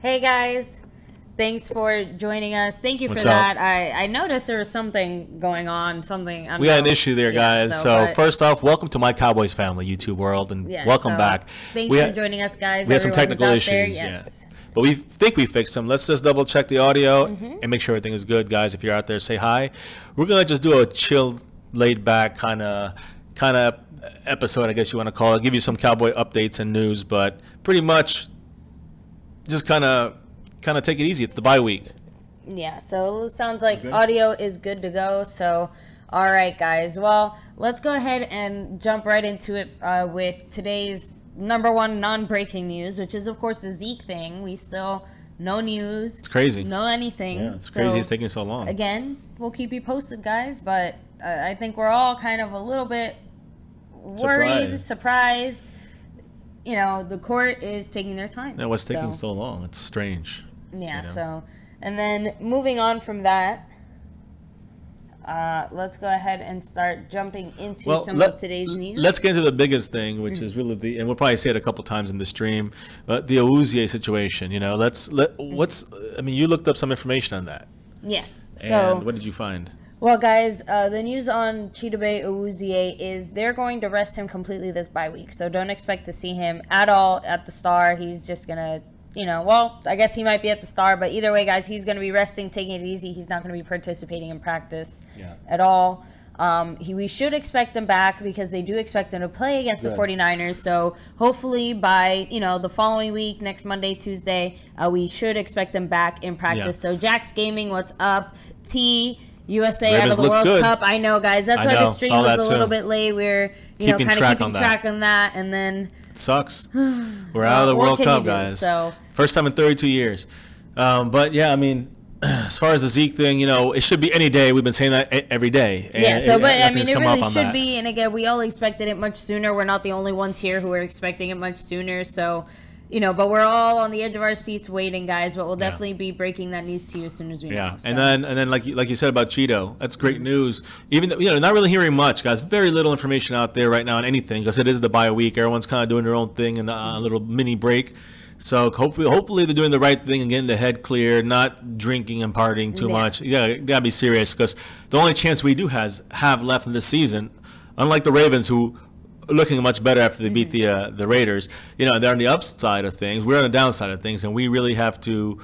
Hey guys, thanks for joining us. Thank you for What's that. up? I noticed there was something going on, something. I don't We had an know. issue there, Yeah, guys. So but- first off, welcome to my Cowboys family, YouTube world, and yeah, welcome so back. Thanks We for had- joining us, guys. We had some Everyone who's technical out issues, there, yeah. yes. But we think we fixed them. Let's just double check the audio Mm-hmm. and make sure everything is good, guys. If you're out there, say hi. We're gonna just do a chill, laid back kind of episode, I guess you want to call it. Give you some Cowboy updates and news, but pretty much just kind of take it easy. It's the bye week. Yeah, so it sounds like Good. audio is good to go. So, all right, guys. Well, let's go ahead and jump right into it with today's number one non-breaking news, which is, of course, the Zeke thing. We still no news. It's crazy. No anything. Yeah, it's crazy. It's taking so long. Again, we'll keep you posted, guys. But I think we're all kind of a little bit worried, surprised. You know, the court is taking their time. Yeah, what's taking so long? It's strange. Yeah, you know? so, and then moving on from that, let's go ahead and start jumping into some of today's news. Let's get into the biggest thing, which is really and we'll probably say it a couple times in the stream, the Awuzie situation. You know, I mean, you looked up some information on that. Yes. And So, what did you find? well, guys, the news on Chidobe Awuzie is they're going to rest him completely this bye week. So don't expect to see him at all at the Star. He's just going to, you know, well, I guess he might be at the Star, but either way, guys, he's going to be resting, taking it easy. He's not going to be participating in practice at all. We should expect him back because they do expect him to play against the 49ers. So hopefully by, you know, the following week, next Monday, Tuesday, we should expect him back in practice. Yeah. So Jax Gaming, what's up? USA Ravens out of the look World good. Cup. I know, guys. That's I why know, the stream saw was that a little too. bit late. We're, Keeping kind of track keeping on that. track on that. And then It sucks. We're out of the what World can Cup, you do? guys. So, First time in 32 years. But yeah, I mean, as far as the Zeke thing, you know, it should be any day. We've been saying that every day. And yeah, so, but I mean, nothing's it come really up on should that. be. And again, we all expected it much sooner. We're not the only ones here who are expecting it much sooner. So, you know, but we're all on the edge of our seats waiting, guys. But we'll definitely be breaking that news to you as soon as we know. Yeah, So. and then like you said about Cheeto, that's great news. Even though, you know, not really hearing much, guys. Very little information out there right now on anything because it is the bye week. Everyone's kind of doing their own thing and a little mini break. So hopefully they're doing the right thing and getting the head clear, not drinking and partying too much. Yeah, you gotta be serious because the only chance we do have left in this season, unlike the Ravens who are looking much better after they beat the Raiders, you know, they're on the upside of things. We're on the downside of things, and we really have to,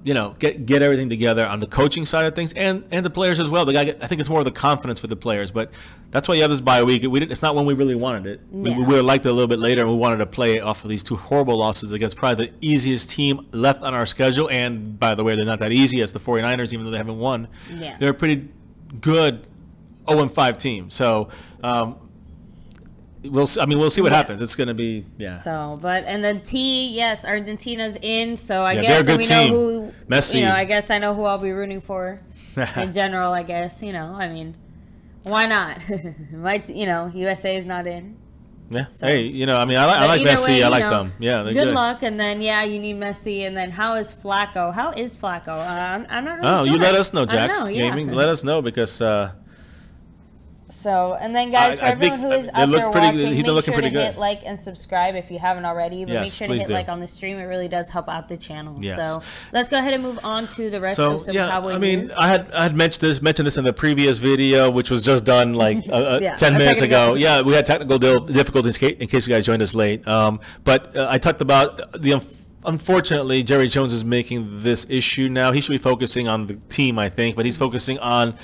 you know, get everything together on the coaching side of things and the players as well. I think it's more of the confidence for the players, but that's why you have this bye week. It's not when we really wanted it. We would have liked it a little bit later, and we wanted to play off of these two horrible losses against probably the easiest team left on our schedule. And by the way, they're not that easy as the 49ers, even though they haven't won. Yeah. They're a pretty good 0-5 team. So we'll see what happens. It's going to be So, but and then yes, Argentina's in. So I they're a guess good we team. know who. Messi. You know, I guess I know who I'll be rooting for. In general, I guess, you know, I mean, why not? You know, USA is not in. Yeah. So. Hey, you know, I mean, I like Messi. Way, I like know, them. Yeah, they're good good. luck. And then, you need Messi. And then how is Flacco? I'm not really Oh, sure. you let us know, I don't Jax. know, yeah. Gaming. Let us know because So, and then guys, for I everyone think who is they out look there pretty watching, good. He's been make looking sure to pretty hit good. like and subscribe if you haven't already. But Yes, make sure to please hit do. like on the stream. It really does help out the channel. Yes. So let's go ahead and move on to the rest So of some yeah, Cowboy I mean, news. I had mentioned this in the previous video, which was just done like 10 a minutes second ago. ago. Yeah, we had technical difficulties in case you guys joined us late. But I talked about unfortunately, Jerry Jones is making this issue now. He should be focusing on the team, I think, but he's focusing on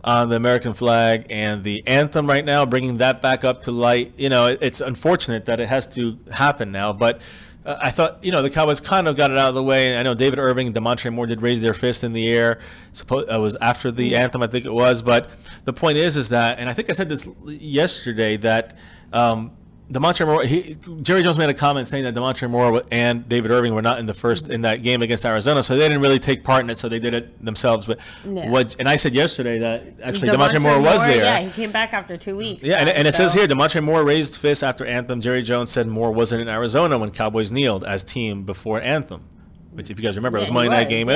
the American flag and the anthem right now, bringing that back up to light. You know, it's unfortunate that it has to happen now, but I thought, you know, the Cowboys kind of got it out of the way. I know David Irving and Demontre Moore did raise their fist in the air. It was after the anthem, I think it was. But the point is that, and I think I said this yesterday, that Demontre Moore, Jerry Jones made a comment saying that Demontre Moore and David Irving were not in that game against Arizona, so they didn't really take part in it, so they did it themselves. But and I said yesterday that actually Demontre Moore was there. Yeah, he came back after 2 weeks. Yeah, and it says here Demontre Moore raised fists after anthem. Jerry Jones said Moore wasn't in Arizona when Cowboys kneeled as team before anthem, which if you guys remember, it was Monday night game,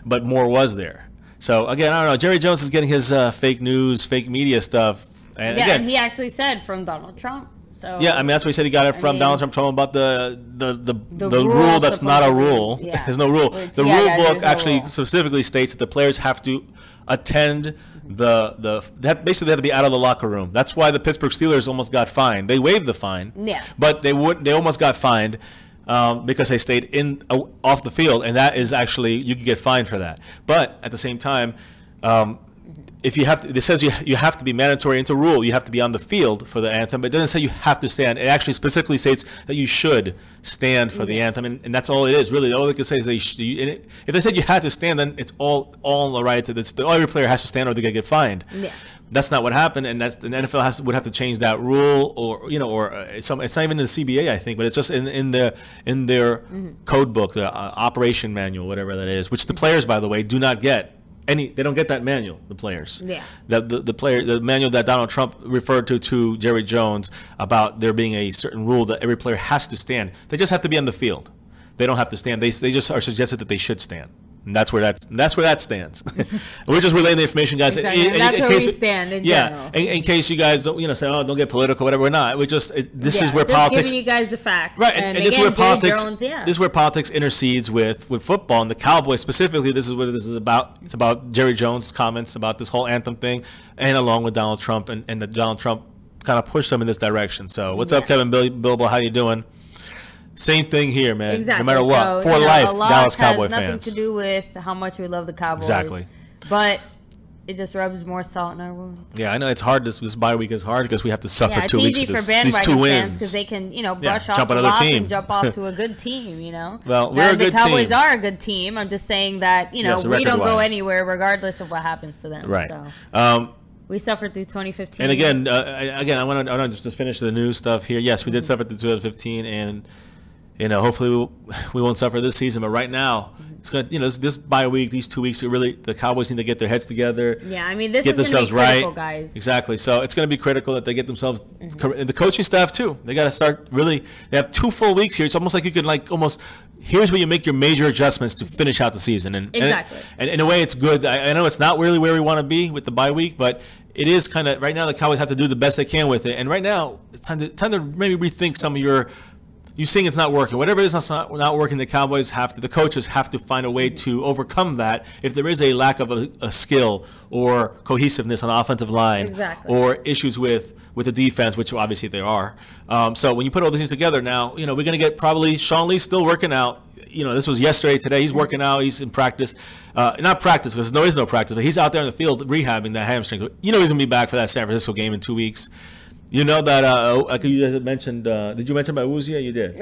but Moore was there. So again, I don't know. Jerry Jones is getting his fake news, fake media stuff, and again, and he actually said from Donald Trump. So yeah, I mean that's what he said. He got it from Donald Trump talking about the rule that's not a rule. Yeah. There's no rule. Which, the yeah, rule guys, book there's no actually rule. specifically states that the players have to attend basically they have to be out of the locker room. That's why the Pittsburgh Steelers almost got fined. They waived the fine. Yeah. But they almost got fined. Because they stayed off the field, and that is actually you can get fined for that. But at the same time, if you have to, it says you have to be mandatory into rule. You have to be on the field for the anthem, but it doesn't say you have to stand. It actually specifically states that you should stand for the anthem, and that's all it is. Really, all they can say is if they said you had to stand, then it's all the right to this. Every player has to stand, or they're gonna get fined. Yeah. That's not what happened, and that's the NFL would have to change that rule, or it's not even in the CBA, I think, but it's just in their code book, the operation manual, whatever that is, which the players, by the way, do not get. They don't get that manual, the players. Yeah. The manual that Donald Trump referred to Jerry Jones about there being a certain rule that every player has to stand. They just have to be on the field. They don't have to stand. They just are suggested that they should stand. And that's where that stands. We're just relaying the information, guys. Exactly. That's where we stand in general. In case you guys don't, say, oh, don't get political, whatever. We're not. This is where just politics. Giving you guys the facts. Right, and this is where politics. Jones, This is where politics intercedes with football and the Cowboys specifically. This is what this is about. It's about Jerry Jones' comments about this whole anthem thing, and along with Donald Trump, and that Donald Trump kind of pushed them in this direction. So, what's up, Kevin Bilbo? How you doing? Same thing here, man. Exactly. No matter what, for life, Dallas Cowboy fans. Nothing to do with how much we love the Cowboys. Exactly. But it just rubs more salt in our wounds. Yeah, I know it's hard. This bye week is hard because we have to suffer 2 weeks with these 2 wins because they can, brush off jump the another loss team. and jump off to a good team. Well, we're a good team. The Cowboys are a good team. I'm just saying that we don't go record-wise. anywhere regardless of what happens to them. Right. So. We suffered through 2015. And again, I want to just finish the news stuff here. Yes, we did suffer through 2015, and hopefully we won't suffer this season. But right now, it's going to, this bye week, these 2 weeks, the Cowboys need to get their heads together. Yeah, I mean, this get is going themselves to be critical, right, guys. Exactly. So it's going to be critical that they get themselves, and the coaching staff too. They got to start really. They have 2 full weeks here. It's almost like you could almost. Here's where you make your major adjustments to finish out the season, and in a way, it's good. I know it's not really where we want to be with the bye week, but it is kind of right now. The Cowboys have to do the best they can with it, and right now it's time to maybe rethink some of your. You saying it's not working. Whatever it is that's not working, the coaches have to find a way to overcome that if there is a lack of a skill or cohesiveness on the offensive line or issues with the defense, which obviously there are. So when you put all these things together now, we're going to get probably Sean Lee's still working out. This was yesterday, today. He's working out. He's in practice. Not practice because there is no practice, but he's out there in the field rehabbing that hamstring. He's going to be back for that San Francisco game in 2 weeks. You know that you guys mentioned. Did you mention about Uzia? You did.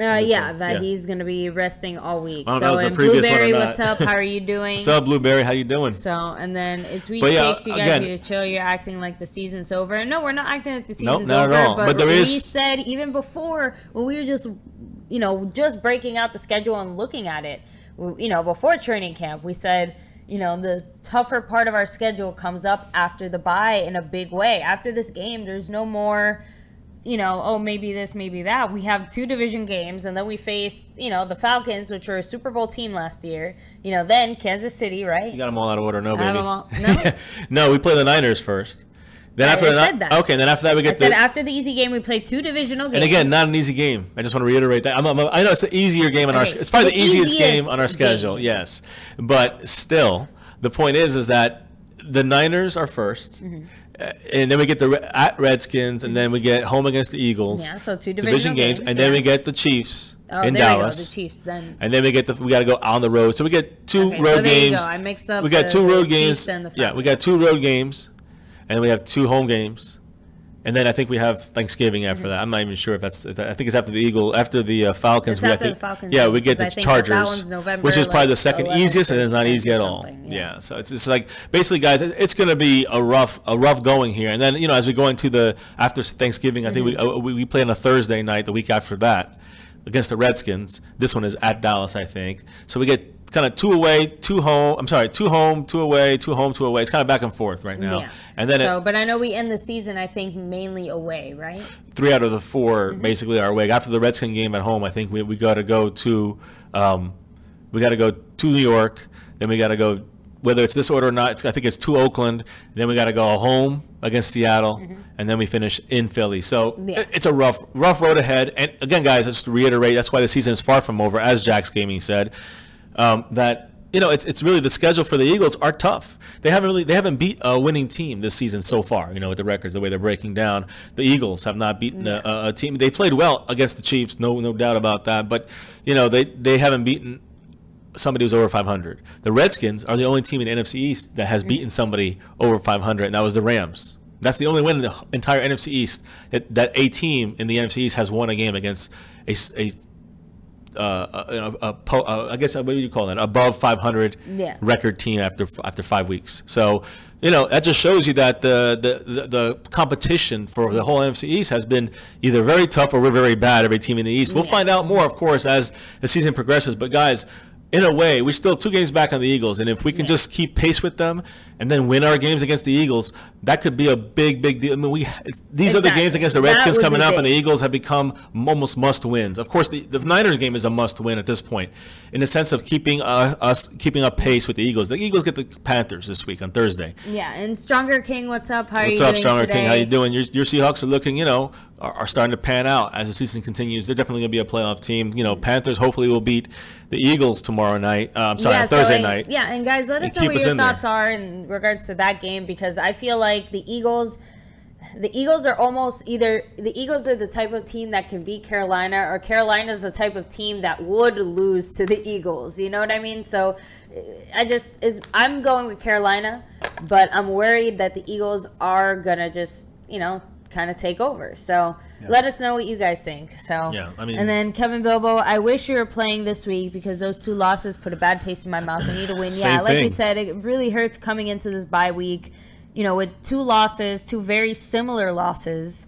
He's going to be resting all week. I don't know if that was the previous Blueberry, one or not. what's up? How are you doing? What's up, Blueberry? How you doing? So, and then it's week 6. You guys need to chill. You're acting like the season's over. No, we're not acting like the season's over. Not at all. But we said even before when we were just breaking out the schedule and looking at it, before training camp, we said. The tougher part of our schedule comes up after the bye in a big way. After this game, there's no more, maybe this, maybe that. We have 2 division games, and then we face, the Falcons, which were a Super Bowl team last year. Then Kansas City, right? You got them all out of order, no, baby. No? No, we play the Niners first. Then after that, okay. Then after that, we get. After the easy game, we play 2 divisional games. And again, not an easy game. I just want to reiterate that. I know it's the easier game on our. It's probably the easiest game on our schedule. Yes, but still, the point is that the Niners are first, and then we get at Redskins, and then we get home against the Eagles. Yeah, so 2 division games, and then we get the Chiefs in Dallas. The Chiefs then. And then we got to go on the road. So we get 2 road games. I mixed up. We got 2 road games. Yeah, we got 2 road games. And we have 2 home games, and then I think we have Thanksgiving after that. I'm not even sure if I think it's after the Falcons. We get the Chargers, which is probably the second easiest, and it's not easy at all. Yeah, so it's like basically, guys, it's going to be a rough going here. And then as we go into after Thanksgiving, I think we play on a Thursday night the week after that against the Redskins. This one is at Dallas, I think. So we get. Kind of 2 away, 2 home. I'm sorry, 2 home, 2 away, 2 home, 2 away. It's kind of back and forth right now. Yeah. And then but I know we end the season, I think, mainly away, right? 3 out of the 4 basically are away. After the Redskin game at home, I think we got to go to New York. Then we got to go whether it's this order or not, I think it's to Oakland. Then we got to go home against Seattle, and then we finish in Philly. So it's a rough road ahead. And again, guys, just to reiterate, that's why the season is far from over, as Jack's Gaming said. That it's really the schedule for the Eagles are tough. They haven't beat a winning team this season so far. With the records, the way they're breaking down, the Eagles have not beaten a team. They played well against the Chiefs, no doubt about that. But they haven't beaten somebody who's over 500. The Redskins are the only team in the NFC East that has beaten somebody over 500, and that was the Rams. That's the only win in the entire NFC East that a team in the NFC East has won a game against I guess what do you call that? Above 500 record team after 5 weeks. So that just shows you that the competition for the whole NFC East has been either very tough or we're very bad. Every team in the East. We'll find out more, of course, as the season progresses. But guys, in a way, we're still 2 games back on the Eagles, and if we can just keep pace with them and then win our games against the Eagles, that could be a big deal. I mean, these are the games against the Redskins coming up, and the Eagles have become almost must-wins. Of course, the Niners game is a must-win at this point, in the sense of keeping up pace with the Eagles. The Eagles get the Panthers this week on Thursday. Yeah, and Stronger King, what's up? How are you doing? What's up, Stronger today? King? How you doing? Your Seahawks are looking, are starting to pan out as the season continues. They're definitely going to be a playoff team. Panthers hopefully will beat the Eagles tomorrow night. On Thursday night. Yeah, and guys, let us know what your thoughts are in regards to that game, because I feel like the Eagles are almost either the Eagles are the type of team that can beat Carolina, or Carolina is the type of team that would lose to the Eagles. You know what I mean? So I'm going with Carolina, but I'm worried that the Eagles are gonna just kind of take over. So let us know what you guys think. So and then Kevin Bilbo, I wish you were playing this week because those 2 losses put a bad taste in my mouth. I need to win. Like we said, it really hurts coming into this bye week, with 2 losses, 2 very similar losses,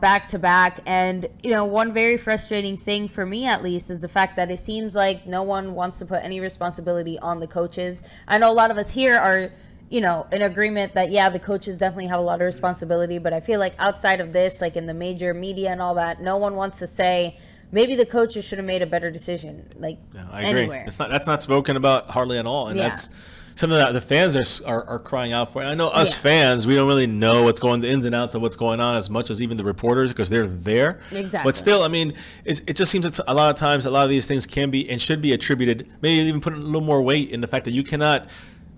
back to back. And one very frustrating thing for me, at least, is the fact that it seems like no one wants to put any responsibility on the coaches. I know a lot of us here are in agreement that, the coaches definitely have a lot of responsibility. But I feel like outside of this, like in the major media and all that, no one wants to say maybe the coaches should have made a better decision. I agree. Anywhere. That's not spoken about hardly at all. And that's something that the fans are crying out for. And I know us fans, we don't really know the ins and outs of what's going on as much as even the reporters, because they're there. Exactly. But still, I mean, it just seems that a lot of times, a lot of these things can be and should be attributed, maybe even put a little more weight in the fact that you cannot.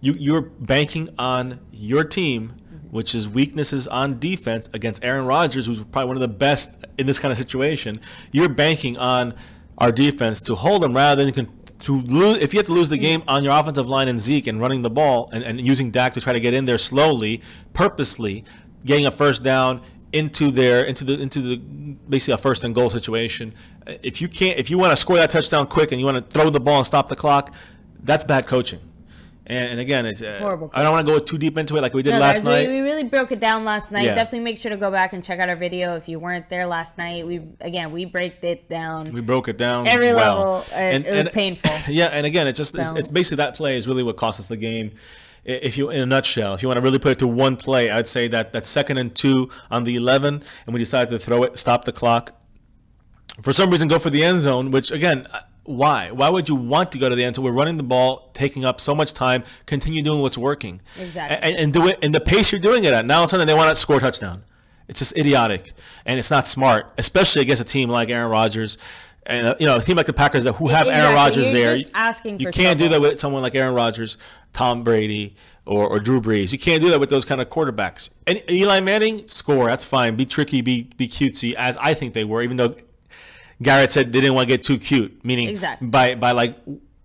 You're banking on your team, which is weaknesses on defense against Aaron Rodgers, who's probably one of the best in this kind of situation. You're banking on our defense to hold them rather than to lose. If you have to lose the game on your offensive line and Zeke and running the ball and using Dak to try to get in there slowly, purposely, getting a first down into the basically a first and goal situation. If you want to score that touchdown quick and you want to throw the ball and stop the clock, that's bad coaching. And again, it's horrible. I don't want to go too deep into it like we did last night. We really broke it down last night. Definitely make sure to go back and check out our video if you weren't there last night. We break it down. We broke it down every level. It was painful. Yeah, and again, it's basically that play is really what cost us the game. If you, in a nutshell, if you want to really put it to one play, I'd say that 2nd and 2 on the 11, and we decided to throw it, stop the clock. For some reason, go for the end zone, which again. Why? Why would you want to go to the end? So we're running the ball, taking up so much time. Continue doing what's working, exactly, and do it in the pace you're doing it at. Now all of a sudden they want to score a touchdown. It's just idiotic, and it's not smart, especially against a team like Aaron Rodgers, and a team like the Packers who have Aaron Rodgers there. You can't do that with someone like Aaron Rodgers, Tom Brady, or Drew Brees. You can't do that with those kind of quarterbacks. And Eli Manning, score. That's fine. Be tricky. Be cutesy, as I think they were, even though Garrett said they didn't want to get too cute, meaning by like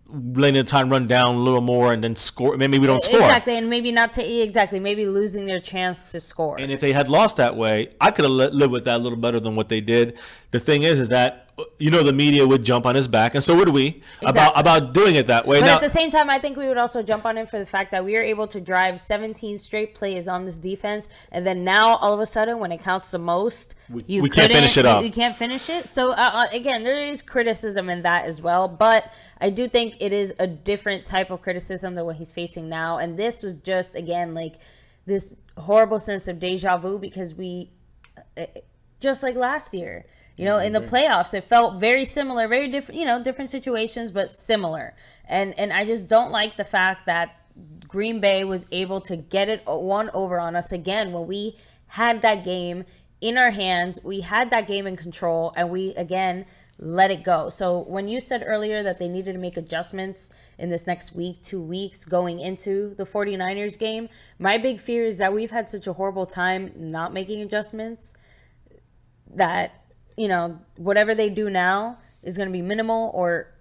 letting the time run down a little more and then score. Maybe we don't score. Exactly, and maybe not to maybe losing their chance to score. And if they had lost that way, I could have lived with that a little better than what they did. The thing is that the media would jump on his back, and so would we about doing it that way. But at the same time, I think we would also jump on him for the fact that we were able to drive 17 straight plays on this defense, and then now all of a sudden, when it counts the most, we can't finish it off. You can't finish it. So again, there is criticism in that as well, but I do think it is a different type of criticism than what he's facing now, and this was just again like this horrible sense of deja vu because we just like last year. In the playoffs, it felt very similar, very different, different situations, but similar. And I just don't like the fact that Green Bay was able to get it one over on us again when we had that game in our hands. We had that game in control, and we, again, let it go. So when you said earlier that they needed to make adjustments in this next week, 2 weeks going into the 49ers game, my big fear is that we've had such a horrible time not making adjustments that, you know, whatever they do now is going to be minimal, or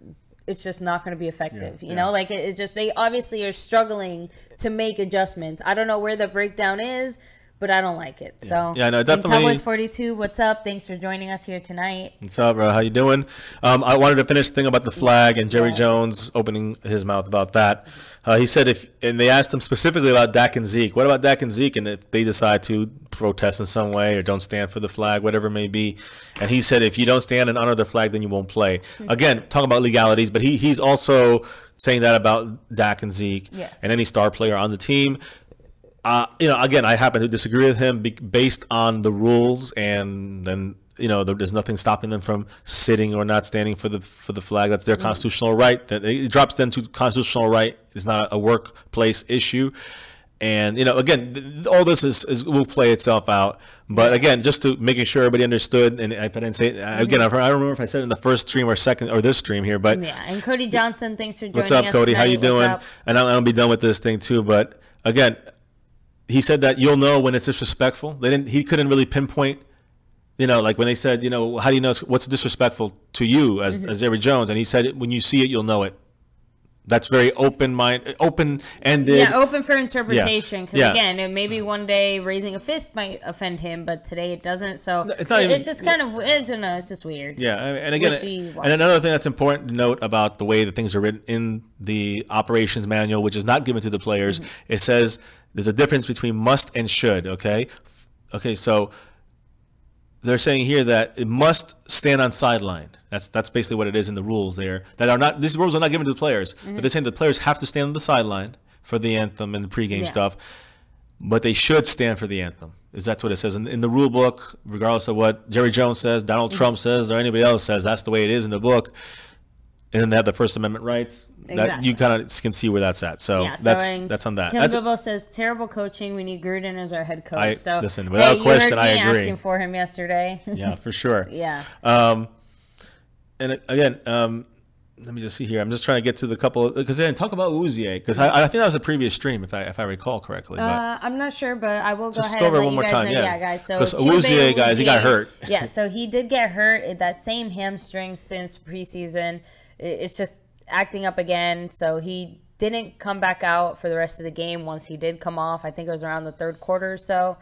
it's just not going to be effective. You know, like it just, they obviously are struggling to make adjustments. I don't know where the breakdown is, but I don't like it. So yeah, no, definitely. Cowboys 42, what's up? Thanks for joining us here tonight. What's up, bro? How you doing? I wanted to finish the thing about the flag and Jerry Jones opening his mouth about that. He said and they asked him specifically about Dak and Zeke. What about Dak and Zeke? And if they decide to protest in some way or don't stand for the flag, whatever it may be. And he said, if you don't stand and honor the flag, then you won't play. Again, talking about legalities, but he's also saying that about Dak and Zeke and any star player on the team. You know, again, I happen to disagree with him based on the rules, and then, you know, there's nothing stopping them from sitting or not standing for the flag. That's their constitutional right. It drops them to constitutional right. It's not a workplace issue. And, you know, again, all this will play itself out. But again, just to making sure everybody understood, and if I didn't say it, again, I don't remember if I said it in the first stream or second or this stream here, but yeah. And Cody Johnson, thanks for joining us. What's up, Cody? Tonight. How you doing? And I'll be done with this thing too. But again, he said that you'll know when it's disrespectful. He couldn't really pinpoint, you know, like when they said, you know, how do you know what's disrespectful to you as Jerry Jones? And he said, when you see it, you'll know it. That's very open-ended. Yeah, open for interpretation. Because again, maybe one day raising a fist might offend him, but today it doesn't. So it's just kind of, I don't know, it's just weird. Yeah, and again, and another thing that's important to note about the way that things are written in the operations manual, which is not given to the players, it says there's a difference between must and should. Okay, so they're saying here that it must stand on sideline. That's basically what it is in the rules there. That are not, these rules are not given to the players, but they're saying the players have to stand on the sideline for the anthem and the pregame stuff, but they should stand for the anthem. That's what it says in the rule book, regardless of what Jerry Jones says, Donald Trump says, or anybody else says. That's the way it is in the book. And then they have the First Amendment rights. That you kind of can see where that's at. So, that's on that. Kim Bibo says, terrible coaching. We need Gruden as our head coach. Listen, without question, I agree. Asking for him yesterday. Yeah, for sure. Yeah. And again, let me just see here. I'm just trying to get to the couple, because they didn't talk about Uzier, because I think that was a previous stream, if I recall correctly. But I'm not sure, but I will go just ahead go over and one more time. Yeah, guys. So Uzier, guys, he got hurt. Yeah, so he did get hurt. That same hamstring since preseason. It's just acting up again. So he didn't come back out for the rest of the game once he did come off. I think it was around the third quarter or so.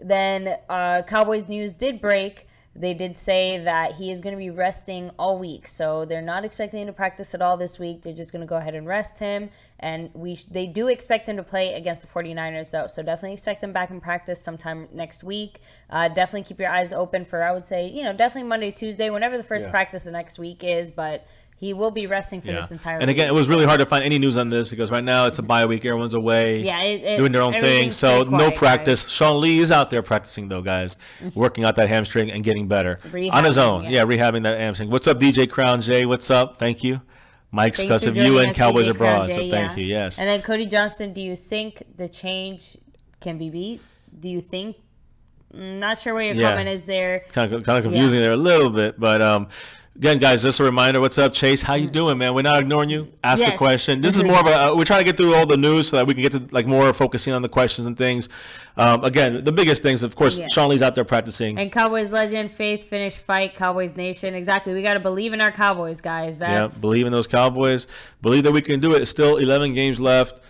Then Cowboys news did break. They did say that he is going to be resting all week. So they're not expecting him to practice at all this week. They're just going to go ahead and rest him. And they do expect him to play against the 49ers, though. So definitely expect him back in practice sometime next week. Definitely keep your eyes open for, I would say, definitely Monday, Tuesday, whenever the first practice of next week is. But he will be resting for this entire week. And again, it was really hard to find any news on this because right now it's a bye week. Everyone's away doing their own thing. So no practice. Right? Sean Lee is out there practicing, though, guys, working out that hamstring and getting better on his own. Yes. Yeah, rehabbing that hamstring. What's up, DJ Crown J? What's up? Thank you. Mike's because of you and Cowboys Abroad. So thank you. Yes. And then Cody Johnston, do you think the change can be beat? Do you think? Not sure where your comment is there. Kind of confusing there a little bit, but again, guys, just a reminder. What's up, Chase? How you doing, man? We're not ignoring you. Ask a question. This is more of a. We're trying to get through all the news so that we can get to like more focusing on the questions and things. Again, the biggest things, of course, Sean Lee's out there practicing. And Cowboys legend, faith, finish, fight, Cowboys nation. Exactly. We got to believe in our Cowboys, guys. Believe in those Cowboys. Believe that we can do it. It's still 11 games left.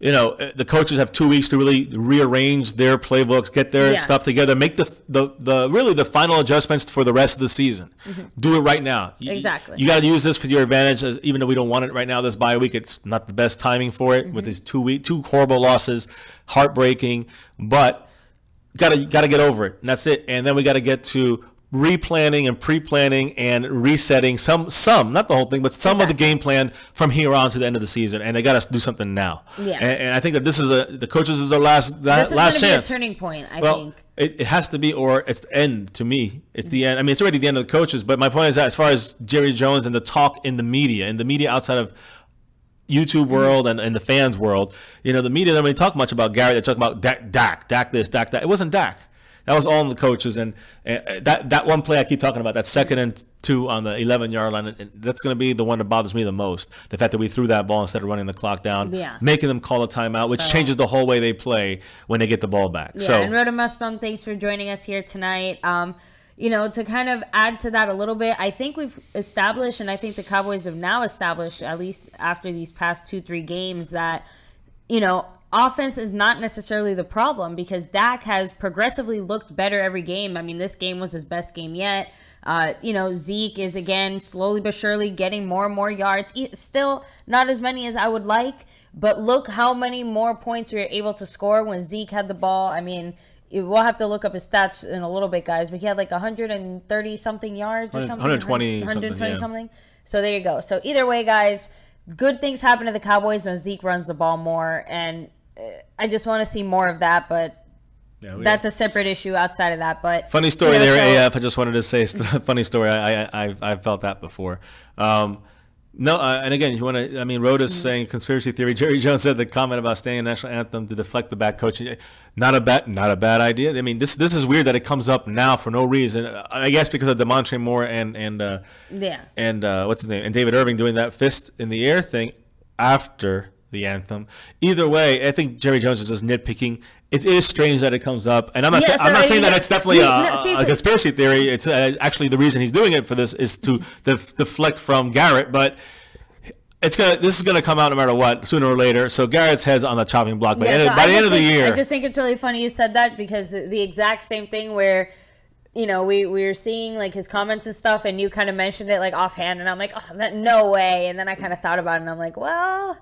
The coaches have 2 weeks to really rearrange their playbooks, get their stuff together, make the final adjustments for the rest of the season. Do it right now. Exactly. You got to use this for your advantage. Even though we don't want it right now, this bye week, it's not the best timing for it with these two horrible losses, heartbreaking. But got to get over it, and that's it. And then we got to get to replanning and pre-planning and resetting some not the whole thing, but some of the game plan from here on to the end of the season, and they got to do something now. And I think that this is the coaches is their last chance. Be a turning point. I think it has to be, or it's the end. To me, it's the end. I mean, it's already the end of the coaches, but my point is that as far as Jerry Jones and the talk in the media outside of YouTube world and the fans world, you know, the media don't really talk much about Garrett. They talk about Dak this, Dak that. It wasn't Dak. That was all in the coaches. And that one play I keep talking about, that 2nd and 2 on the 11-yard line, and that's going to be the one that bothers me the most. The fact that we threw that ball instead of running the clock down, making them call a timeout, which changes the whole way they play when they get the ball back. Yeah, and Rhoda Musbum, thanks for joining us here tonight. You know, to kind of add to that a little bit, I think we've established, and I think the Cowboys have now established, at least after these past 2-3 games, that, you know, offense is not necessarily the problem, because Dak has progressively looked better every game. I mean, this game was his best game yet. You know, Zeke is, again, slowly but surely getting more and more yards. Still not as many as I would like, but look how many more points we were able to score when Zeke had the ball. I mean, we'll have to look up his stats in a little bit, guys, but he had like 130-something yards or something. 120 something. So there you go. So either way, guys, good things happen to the Cowboys when Zeke runs the ball more, and I just want to see more of that, but that's a separate issue outside of that. But funny story there, AF. I just wanted to say, funny story. I've felt that before. No, and again, you want to. I mean, Rhoda's saying conspiracy theory. Jerry Jones said the comment about staying in the national anthem to deflect the bad coaching. Not a bad idea. I mean, this is weird that it comes up now for no reason. I guess because of DeMontre Moore and what's his name, and David Irving doing that fist in the air thing after the anthem. Either way, I think Jerry Jones is just nitpicking. It is strange that it comes up, and I'm not saying that it's definitely a conspiracy theory. It's actually the reason he's doing it for this is to deflect from Garrett, but this is gonna come out no matter what, sooner or later. So Garrett's head's on the chopping block by the end of the year. I just think it's really funny you said that, because the exact same thing where, you know, we were seeing like his comments and stuff, and you kind of mentioned it like offhand, and I'm like, oh, no way. And then I kind of thought about it, and I'm like, well,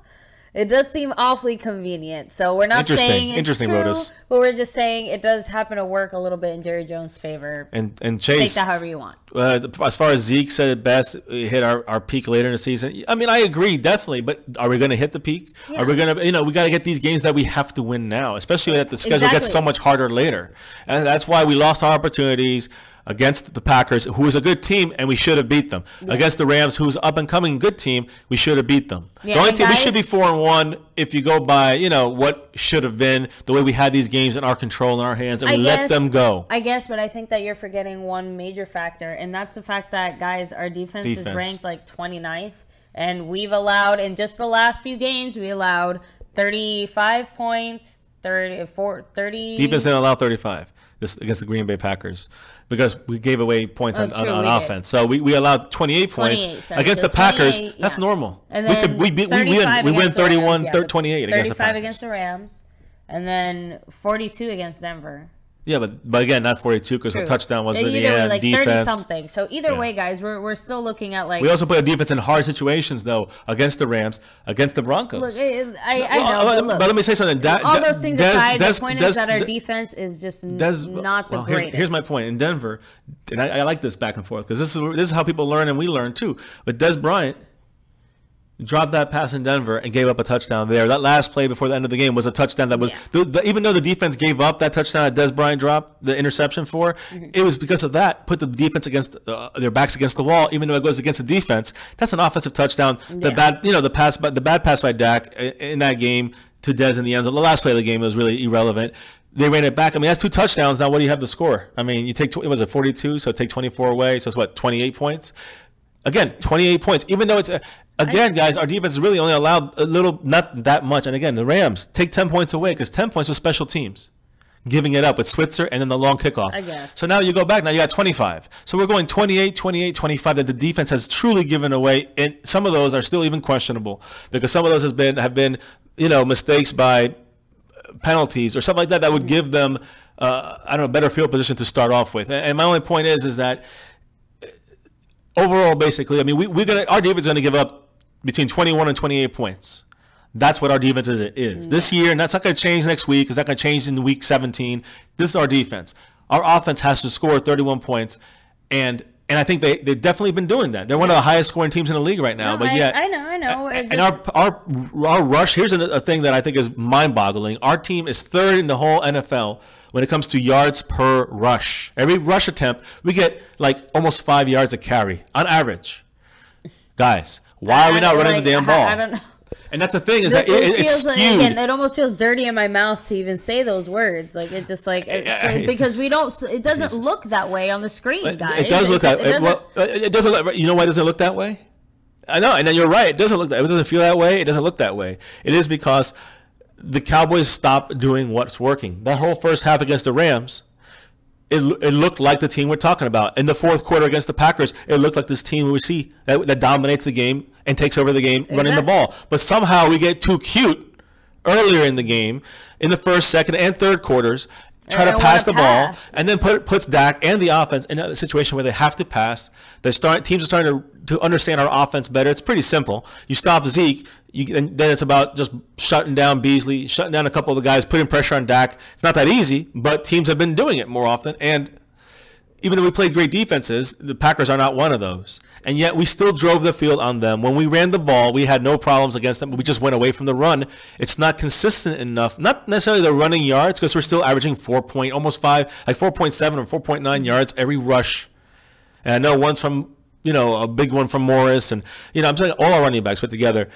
it does seem awfully convenient. So we're not saying it's true, Lotus. But we're just saying it does happen to work a little bit in Jerry Jones' favor. And Chase, take that however you want. As far as Zeke said it best, we hit our peak later in the season. I mean, I agree, definitely. But are we going to hit the peak? Yeah. Are we going to, we got to get these games that we have to win now, especially that the schedule gets so much harder later. And that's why we lost our opportunities against the Packers, who is a good team, and we should have beat them. Yeah. Against the Rams, who's up and coming good team, we should have beat them. Yeah, the only team, we should be 4-1 if you go by, what should have been, the way we had these games in our control, in our hands, and we let them go. I guess, but I think that you're forgetting one major factor, and that's the fact that, guys, our defense is ranked like 29th, and we've allowed, in just the last few games, we allowed 35 points, 30. Defense didn't allow 35 against the Green Bay Packers, because we gave away points on offense. So we allowed 28 points against the Packers. That's normal. And then we win 31-28 against the Packers. 35 against the Rams, and then 42 against Denver. Yeah, but again, not 42 because the touchdown was in the end. Like defense. 30-something. So either way, guys, we're still looking at like. We also put a defense in hard situations though, against the Rams, against the Broncos. Look, I know, but let me say something. All those things aside, the point is that our defense is just not the greatest. Here's my point. In Denver, and I like this back and forth because this is how people learn and we learn too. But Des Bryant dropped that pass in Denver and gave up a touchdown there. That last play before the end of the game was a touchdown that was even though the defense gave up that touchdown that Des Bryant dropped the interception for, it was because of that. Put the defense against their backs against the wall. Even though it goes against the defense, that's an offensive touchdown. The bad pass by Dak in that game to Des in the end zone. The last play of the game was really irrelevant. They ran it back. I mean, that's 2 touchdowns. Now, what do you have to score? I mean, you take it was a 42, so take 24 away. So it's what, 28 points? Again, 28 points. Even though it's guys, our defense is really only allowed a little, not that much. And again, the Rams take 10 points away because 10 points was special teams, giving it up with Switzer and then the long kickoff. I guess. So now you go back. Now you got 25. So we're going 28, 28, 25 that the defense has truly given away, and some of those are still even questionable because some of those have been mistakes by penalties or something like that would give them a better field position to start off with. And my only point is that. Overall, basically, I mean, our defense is going to give up between 21 and 28 points. That's what our defense is this year, and that's not going to change next week. It's not going to change in week 17. This is our defense. Our offense has to score 31 points, and I think they've definitely been doing that. They're one of the highest scoring teams in the league right now. No, but yet, I know. And our rush. Here's a thing that I think is mind-boggling. Our team is 3rd in the whole NFL when it comes to yards per rush. Every rush attempt, we get like almost 5 yards a carry on average. Guys, why are we not running the damn ball? I don't know. And that's the thing is that it's skewed. Again, it almost feels dirty in my mouth to even say those words. Like it just because we don't. It doesn't look that way on the screen, guys. It does look that. It doesn't. You know why it doesn't look that way? I know, and then you're right. It doesn't look that. It doesn't feel that way. It doesn't look that way. It is because the Cowboys stopped doing what's working. That whole first half against the Rams, it looked like the team we're talking about. In the fourth quarter against the Packers, it looked like this team we see that dominates the game and takes over the game running the ball. But somehow we get too cute earlier in the game, in the first, second, and third quarters, try to pass the ball, and then puts Dak and the offense in a situation where they have to pass. Teams are starting to understand our offense better. It's pretty simple. You stop Zeke, and then it's about just shutting down Beasley, shutting down a couple of the guys, putting pressure on Dak. It's not that easy, but teams have been doing it more often. And even though we played great defenses, the Packers are not one of those. And yet we still drove the field on them. When we ran the ball, we had no problems against them. We just went away from the run. It's not consistent enough. Not necessarily the running yards, because we're still averaging 4.7 or 4.9 yards every rush. And I know one's from, a big one from Morris. And, I'm saying all our running backs put together.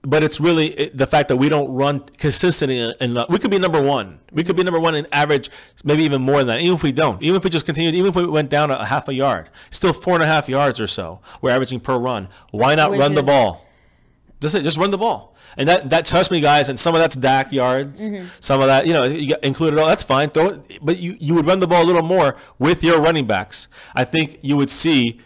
But it's really the fact that we don't run consistently enough. We could be number one. We could be number one in average, maybe even more than that. Even if we don't, even if we just continued, even if we went down a half a yard, still 4.5 yards or so we're averaging per run. Why not run the ball? Just run the ball. And that trust me, guys. And some of that's Dak yards. Mm-hmm. Some of that, you included all. That's fine. But you would run the ball a little more with your running backs. I think you would see